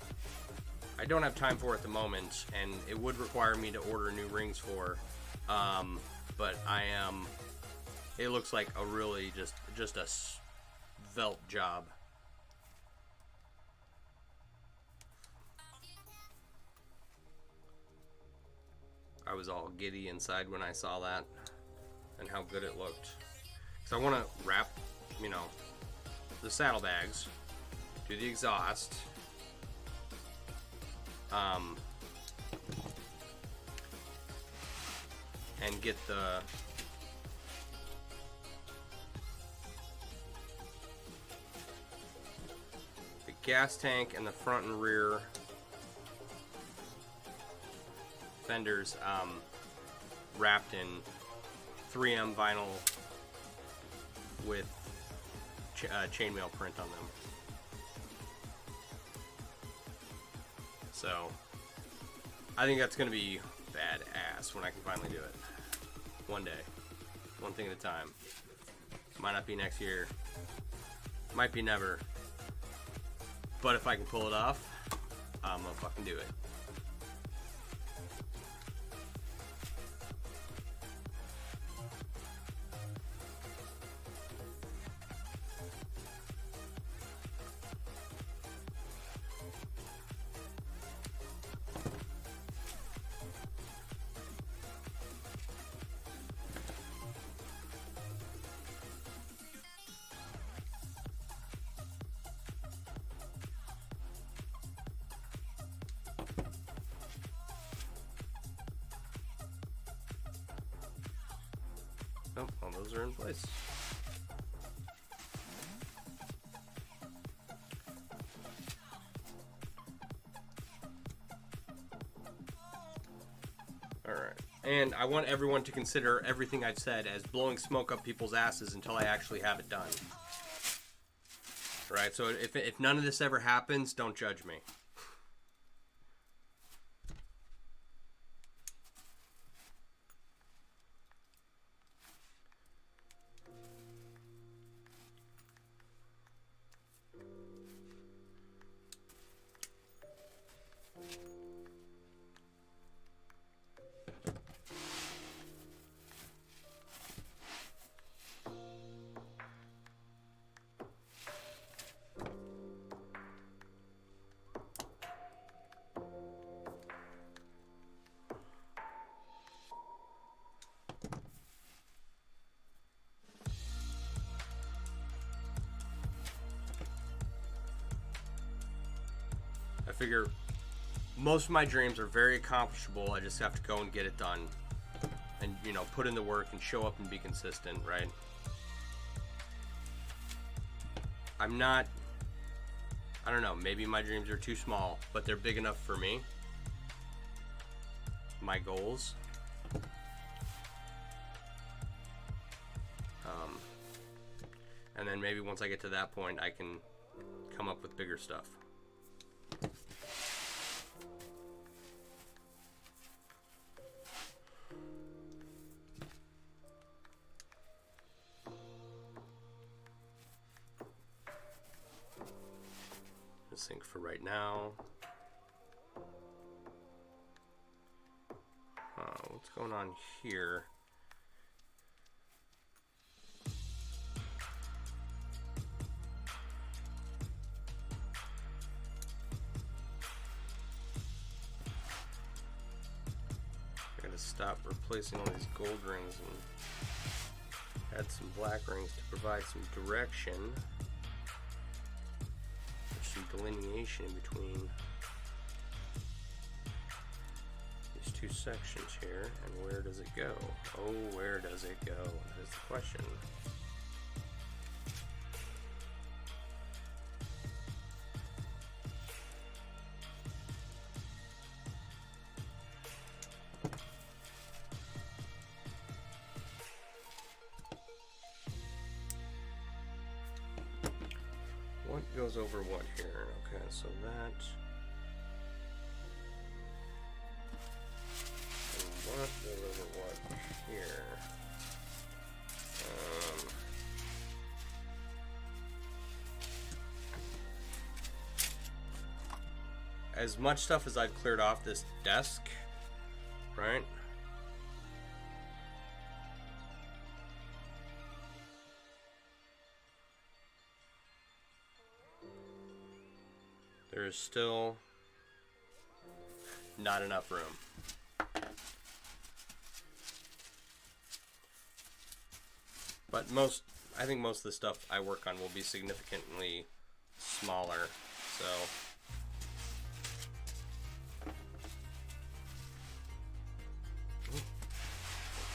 I don't have time for at the moment, and it would require me to order new rings for. But I am. It looks like a really just a svelte job. I was all giddy inside when I saw that and how good it looked. So I want to wrap, you know, the saddlebags, do the exhaust, and get the gas tank and the front and rear fenders wrapped in 3M vinyl with chainmail print on them. So I think that's gonna be badass when I can finally do it. One day, one thing at a time. Might not be next year, might be never, but if I can pull it off, I'm gonna fucking do it. Oh, all those are in place. Alright. And I want everyone to consider everything I've said as blowing smoke up people's asses until I actually have it done. Right? So if none of this ever happens, don't judge me. I figure most of my dreams are very accomplishable. I just have to go and get it done. And, you know, put in the work and show up and be consistent, right? I'm not... I don't know, maybe my dreams are too small, but they're big enough for me. My goals. And then maybe once I get to that point, I can come up with bigger stuff. Sync for right now. What's going on here? I gotta stop replacing all these gold rings and add some black rings to provide some direction. Some delineation in between these two sections here, and where does it go? Oh, where does it go? That is the question. What goes over what here? Okay, so that as much stuff as I've cleared off this desk, right? There is still not enough room. But I think most of the stuff I work on will be significantly smaller, so. Ooh, twist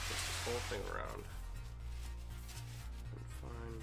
this whole thing around. Fine.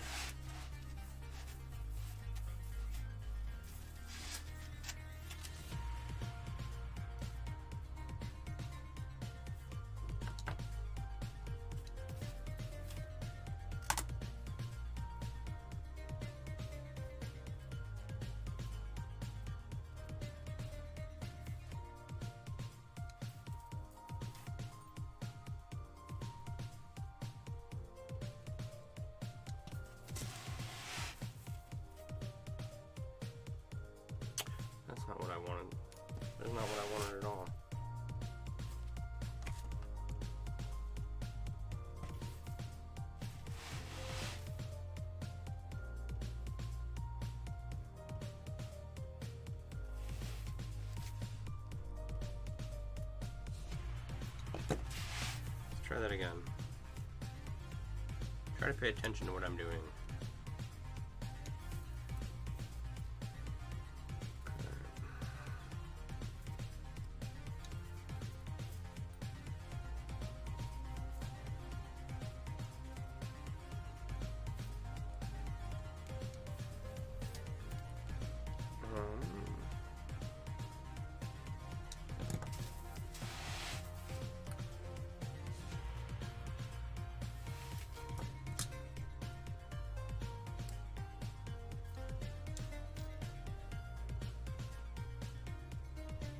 That's not what I wanted. That's not what I wanted at all. Let's try that again. Try to pay attention to what I'm doing.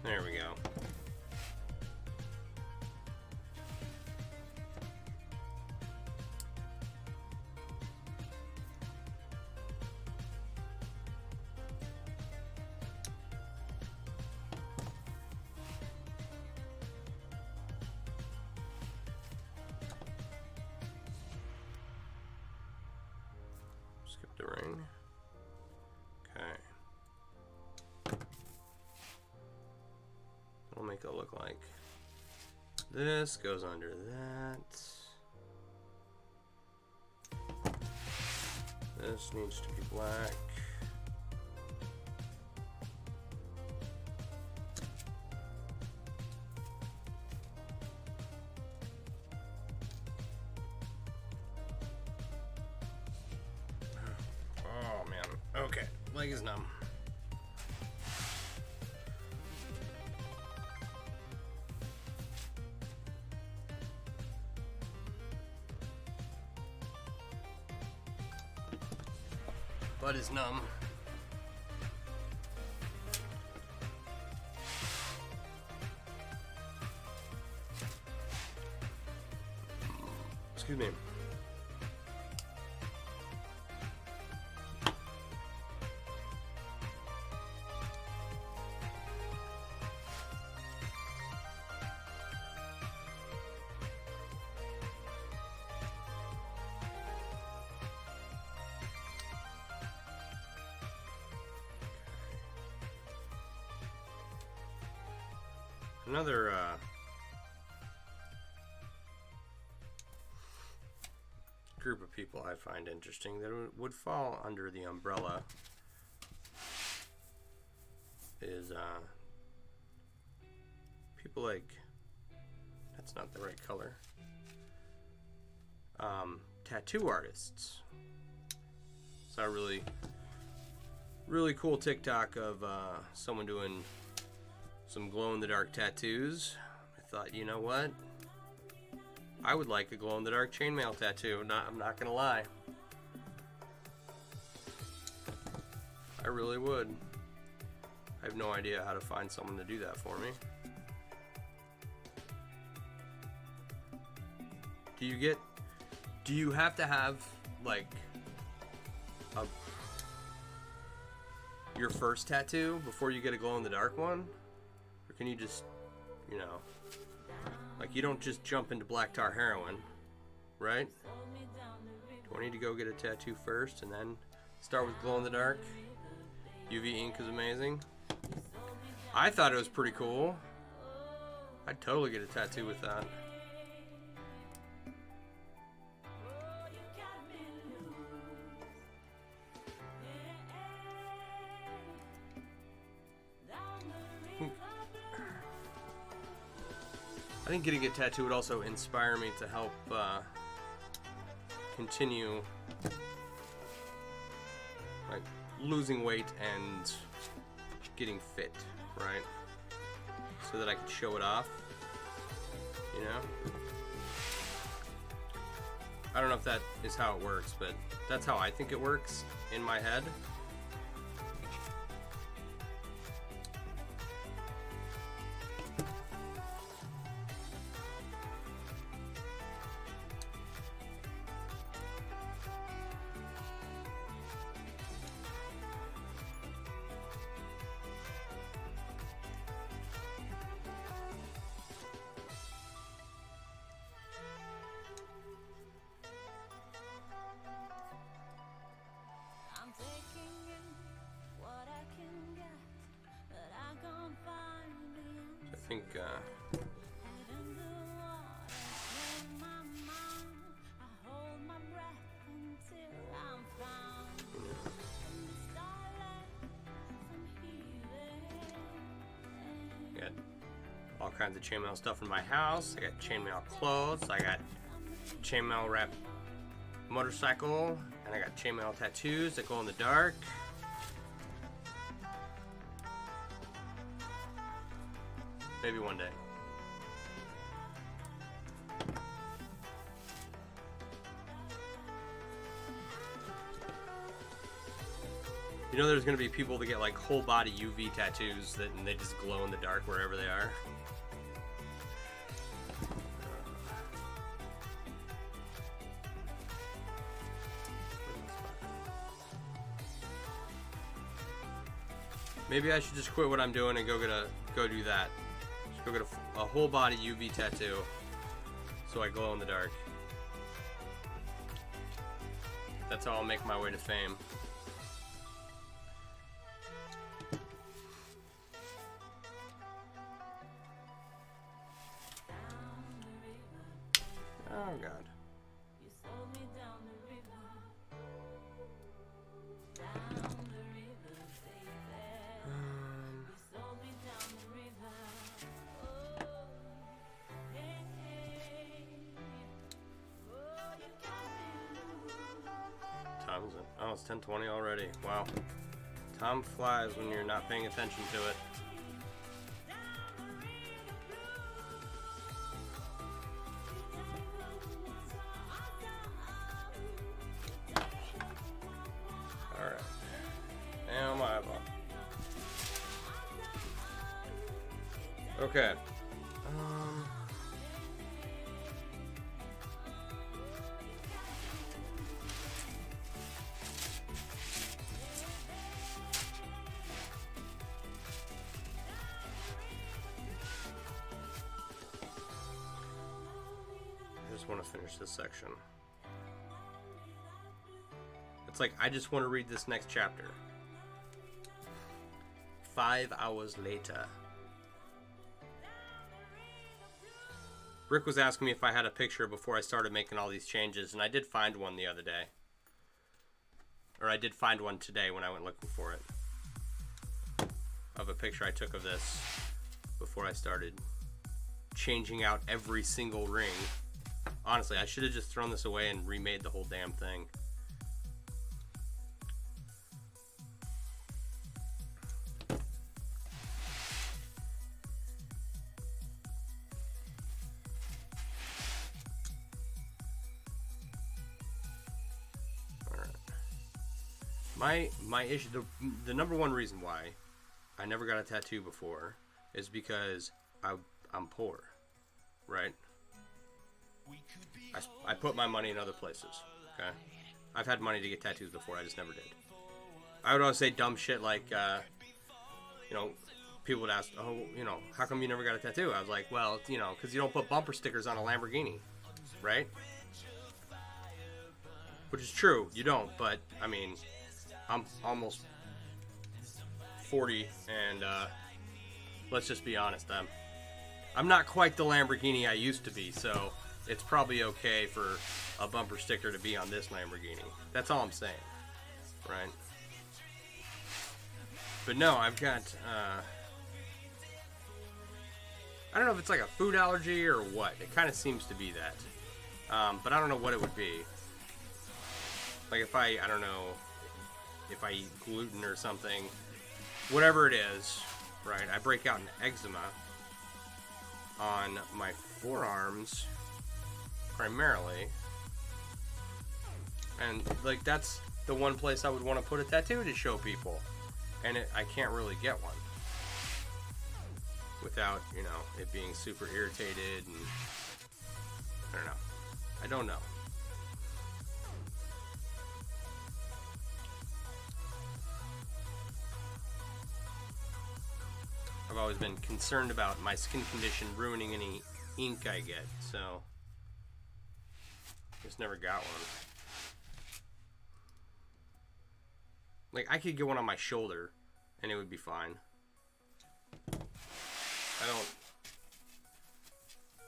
There we go. Skip the ring. Okay. It'll make it look like this goes under that. This needs to be black. Oh man. Okay. Leg is numb. Butt is numb. Excuse me. Another group of people I find interesting that would fall under the umbrella is people like, that's not the right color, tattoo artists. Saw a really cool TikTok of someone doing some glow-in-the-dark tattoos. I thought, you know what? I would like a glow-in-the-dark chainmail tattoo. I'm not gonna lie. I really would. I have no idea how to find someone to do that for me. Do you have to have like a your first tattoo before you get a glow-in-the-dark one? Or can you just, you know, like you don't just jump into black tar heroin, right? Do I need to go get a tattoo first and then start with glow-in-the-dark? UV ink is amazing. I thought it was pretty cool. I'd totally get a tattoo with that. I think getting a tattoo would also inspire me to help continue like losing weight and getting fit, right? So that I can show it off, you know? I don't know if that is how it works, but that's how I think it works in my head. I think got all kinds of chainmail stuff in my house. I got chainmail clothes. I got chainmail wrap motorcycle, and I got chainmail tattoos that glow in the dark. Maybe one day. You know there's going to be people that get like whole body UV tattoos and they just glow in the dark wherever they are. Maybe I should just quit what I'm doing and go do that. Just go get a whole body UV tattoo so I glow in the dark. That's how I'll make my way to fame. Oh God. Time is it? Oh, it's 10:20 already. Wow. Time flies when you're not paying attention to it. Alright. And my eyeball. Okay. I just want to finish this section. It's like, I just want to read this next chapter. 5 hours later. Rick was asking me if I had a picture before I started making all these changes, and I did find one the other day. Or I did find one today when I went looking for it. Of a picture I took of this before I started changing out every single ring. Honestly, I should have just thrown this away and remade the whole damn thing. My issue, the number one reason why I never got a tattoo before is because I'm poor, right? I put my money in other places, okay? I've had money to get tattoos before, I just never did. I would always say dumb shit like, you know, people would ask, oh, you know, how come you never got a tattoo? I was like, well, you know, because you don't put bumper stickers on a Lamborghini, right? Which is true, you don't, but, I mean, I'm almost 40, and let's just be honest, I'm not quite the Lamborghini I used to be, so it's probably okay for a bumper sticker to be on this Lamborghini. That's all I'm saying, right? But no, I've got, I don't know if it's like a food allergy or what. It kind of seems to be that. But I don't know what it would be. Like if I don't know, if I eat gluten or something, whatever it is, right? I break out an eczema on my forearms primarily. And like that's the one place I would want to put a tattoo to show people. And I can't really get one without, you know, it being super irritated and I don't know. I've always been concerned about my skin condition ruining any ink I get, so just never got one. Like, I could get one on my shoulder, and it would be fine. I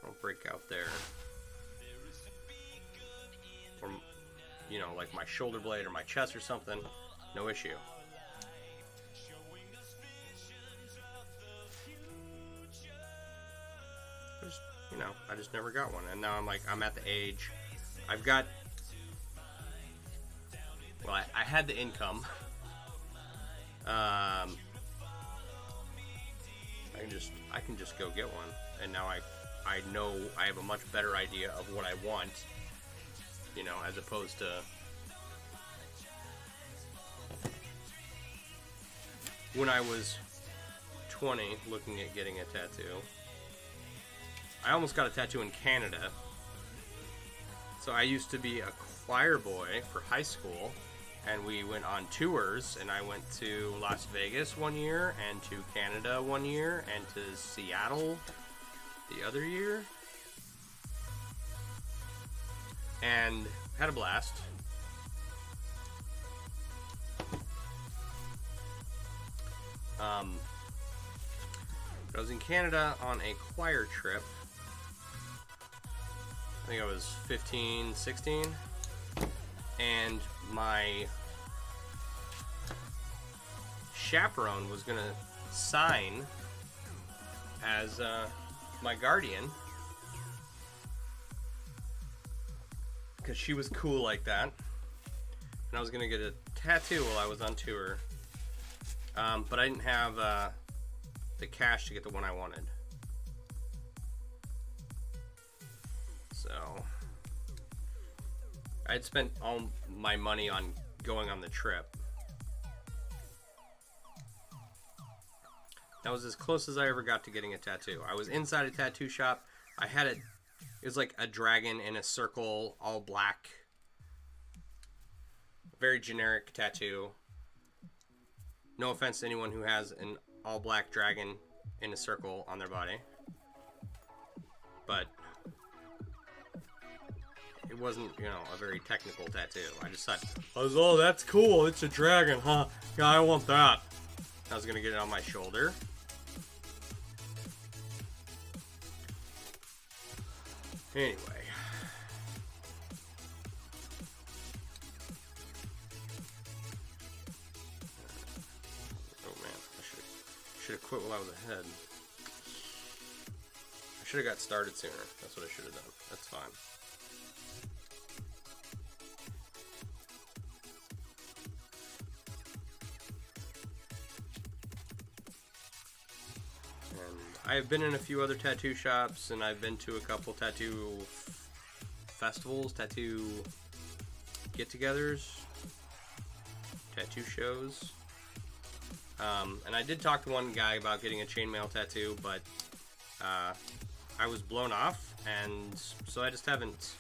don't break out there. Or, you know, like my shoulder blade or my chest or something, no issue. Just, you know, I just never got one. And now I'm at the age, I've got, well, I had the income. I can just go get one, and now I know I have a much better idea of what I want, you know, as opposed to when I was 20 looking at getting a tattoo. I almost got a tattoo in Canada. So I used to be a choir boy for high school, and we went on tours, and I went to Las Vegas one year, and to Canada one year, and to Seattle the other year. And had a blast. I was in Canada on a choir trip. I think I was 15, 16. And my chaperone was going to sign as my guardian. Because she was cool like that. And I was going to get a tattoo while I was on tour. But I didn't have the cash to get the one I wanted. So I'd spent all my money on going on the trip. That was as close as I ever got to getting a tattoo. I was inside a tattoo shop. I had it was like a dragon in a circle, all black. Very generic tattoo. No offense to anyone who has an all black dragon in a circle on their body. But it wasn't, you know, a very technical tattoo. I just thought, oh, that's cool. It's a dragon, huh? Yeah, I want that. I was going to get it on my shoulder. Anyway. Oh, man. I should have quit while I was ahead. I should have got started sooner. That's what I should have done. That's fine. I've been in a few other tattoo shops, and I've been to a couple tattoo festivals, tattoo get-togethers, tattoo shows. And I did talk to one guy about getting a chainmail tattoo, but I was blown off, and so I just haven't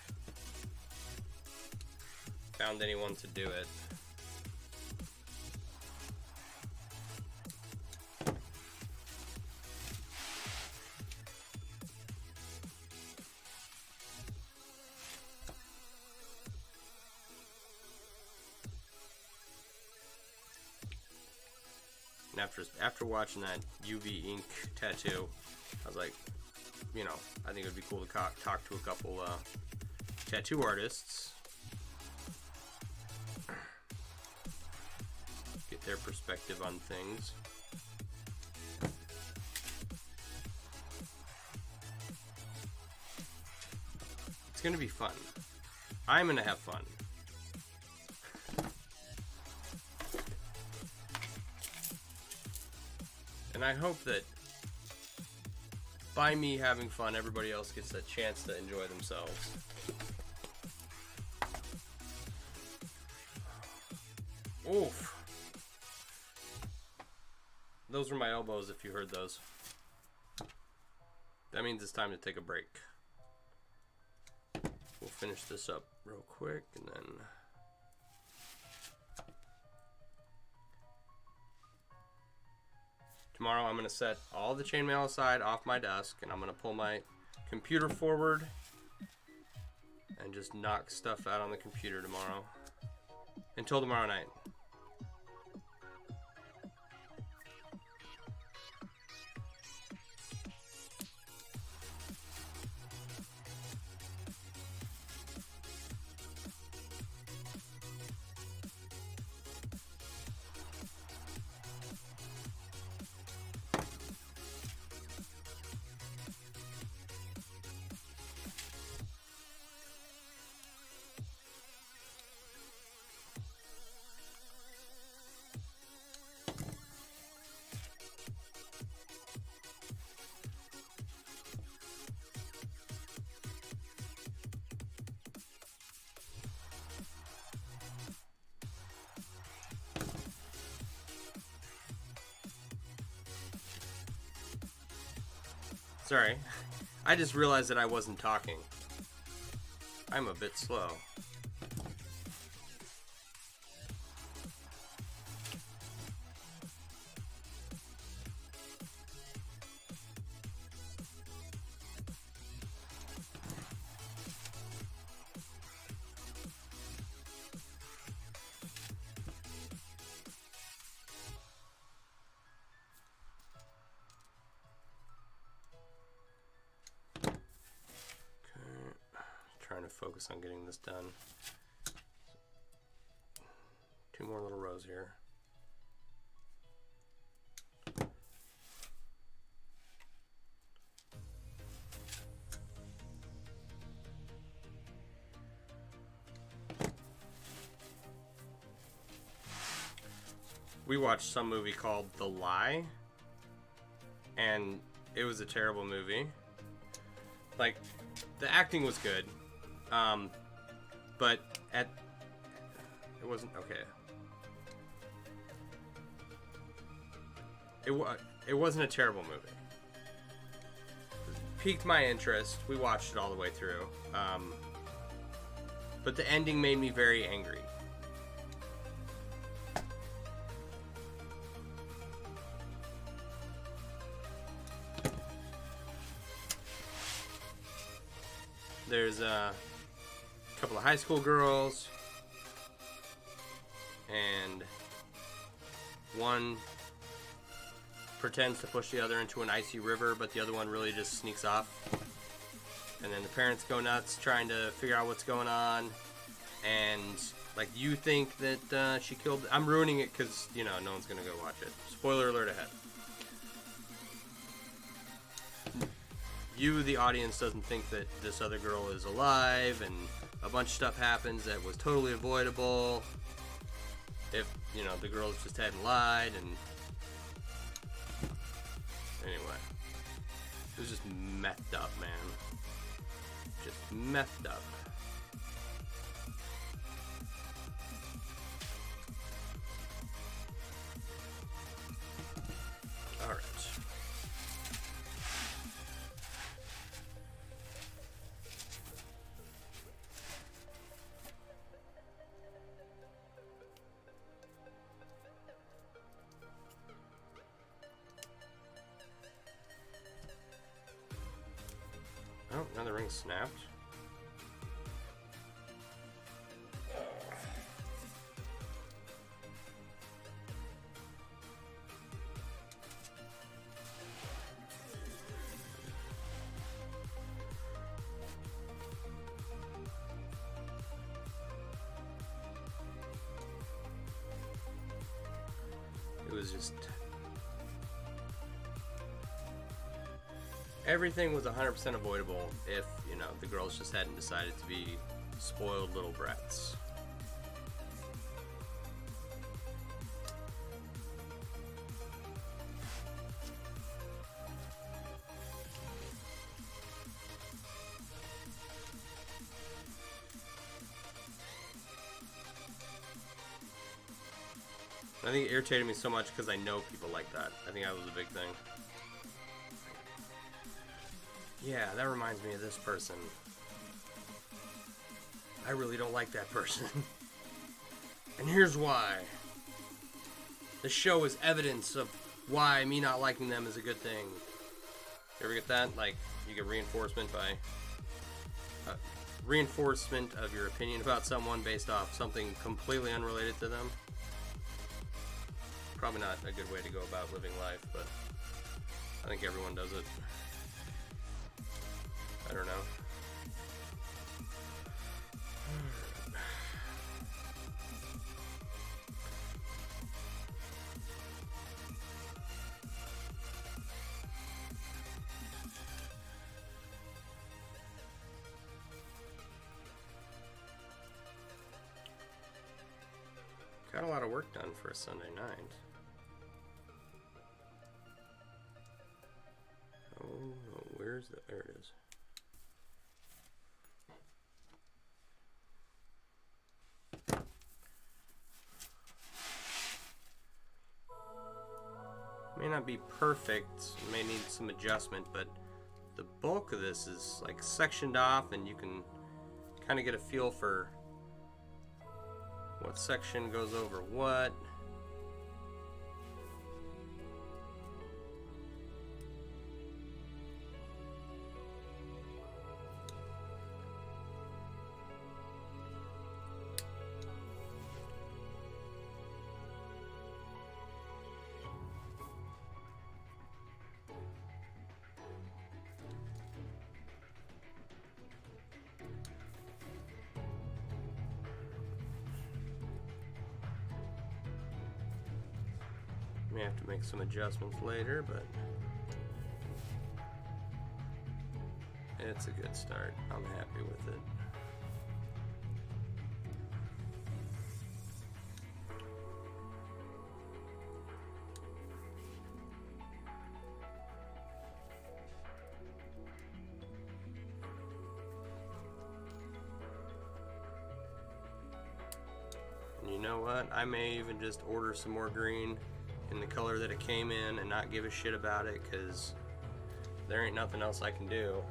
found anyone to do it. And after watching that UV ink tattoo, I was like, you know, I think it would be cool to talk to a couple tattoo artists, get their perspective on things. It's gonna be fun. I'm gonna have fun. And I hope that by me having fun, everybody else gets a chance to enjoy themselves. Oof. Those were my elbows if you heard those. That means it's time to take a break. We'll finish this up real quick and then... Tomorrow I'm going to set all the chainmail aside off my desk and I'm going to pull my computer forward and just knock stuff out on the computer tomorrow. Until tomorrow night. Sorry, I just realized that I wasn't talking. I'm a bit slow. Trying to focus on getting this done. 2 more little rows here. We watched some movie called The Lie, and it was a terrible movie. Like, the acting was good. But it wasn't okay. It wasn't a terrible movie. It piqued my interest. We watched it all the way through. But the ending made me very angry. There's a couple of high school girls, and one pretends to push the other into an icy river, but the other one really just sneaks off. And then the parents go nuts trying to figure out what's going on, and like, you think that she killed... I'm ruining it because, you know, no one's gonna go watch it. Spoiler alert ahead. You, the audience, doesn't think that this other girl is alive, and a bunch of stuff happens that was totally avoidable if, you know, the girls just hadn't lied. And anyway, it was just methed up, man. Just methed up. All right. Oh, now the ring snapped. was just... Everything was 100% avoidable if, you know, the girls just hadn't decided to be spoiled little brats. I think it irritated me so much because I know people like that. I think that was a big thing. Yeah, that reminds me of this person. I really don't like that person. And here's why. The show is evidence of why me not liking them is a good thing. You ever get that? Like, you get reinforcement by... reinforcement of your opinion about someone based off something completely unrelated to them. Probably not a good way to go about living life, but I think everyone does it. I don't know. Got a lot of work done for a Sunday night. Oh, where's the... There it is. May not be perfect, may need some adjustment, but the bulk of this is like sectioned off and you can kind of get a feel for what section goes over what. May have to make some adjustments later, but it's a good start. I'm happy with it. And you know what? I may even just order some more green in the color that it came in and not give a shit about it, because there ain't nothing else I can do.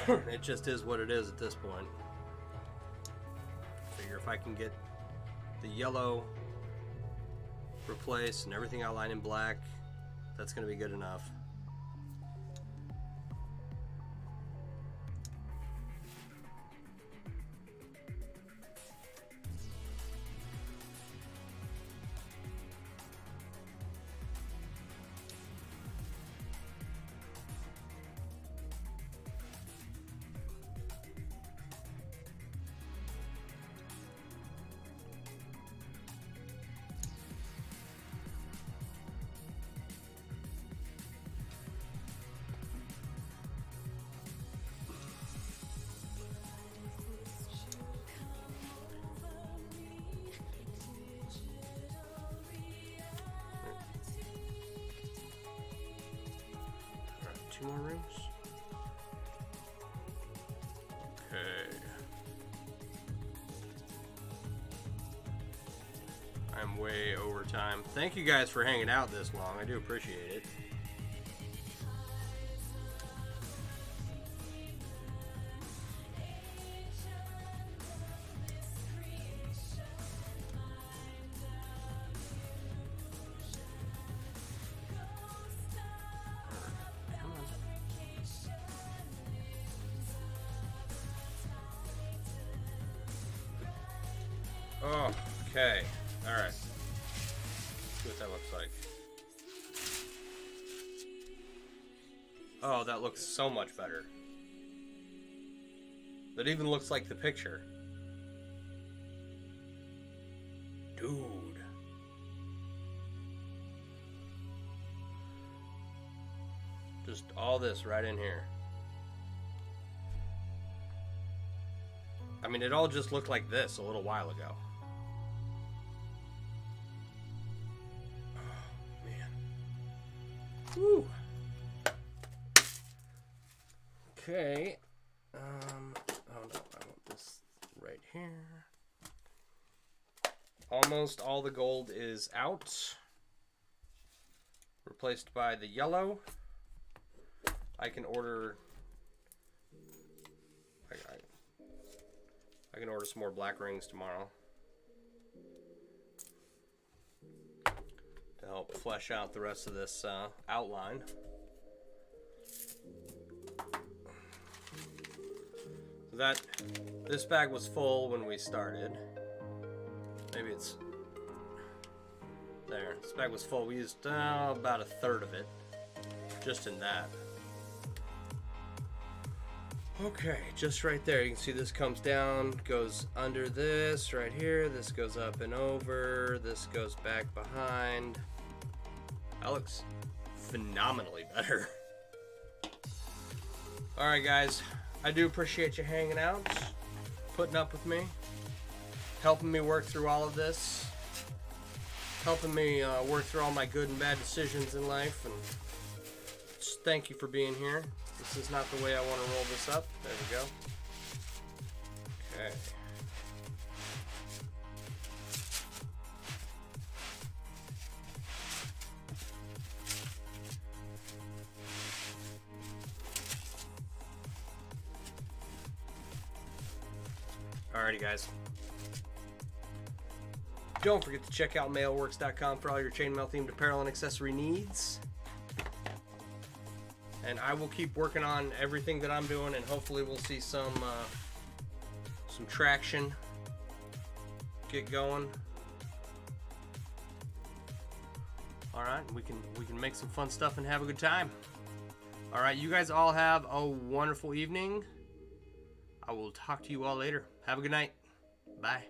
It just is what it is at this point. Figure if I can get the yellow replaced and everything outlined in black, that's gonna be good enough. Two more rooms. Okay. I'm way over time. Thank you guys for hanging out this long. I do appreciate it. Oh, okay. Alright. See what that looks like. Oh, that looks so much better. That even looks like the picture. Just all this right in here. I mean, it all just looked like this a little while ago. Oh, man. Woo. Okay. Oh no, I want this right here. Almost all the gold is out. Replaced by the yellow. I can order... I can order some more black rings tomorrow to help flesh out the rest of this outline. So this bag was full when we started. Maybe it's there. This bag was full. We used about a third of it just in that. Okay, just right there. You can see this comes down, goes under this right here. This goes up and over. This goes back behind. That looks phenomenally better. All right, guys. I do appreciate you hanging out, putting up with me, helping me work through all of this, helping me work through all my good and bad decisions in life, and just thank you for being here. This is not the way I want to roll this up. There we go. Okay. Alrighty, guys. Don't forget to check out MailleWerX.com for all your chainmail themed apparel and accessory needs. And I will keep working on everything that I'm doing, and hopefully we'll see some traction get going. All right, we can make some fun stuff and have a good time. All right, you guys all have a wonderful evening. I will talk to you all later. Have a good night. Bye.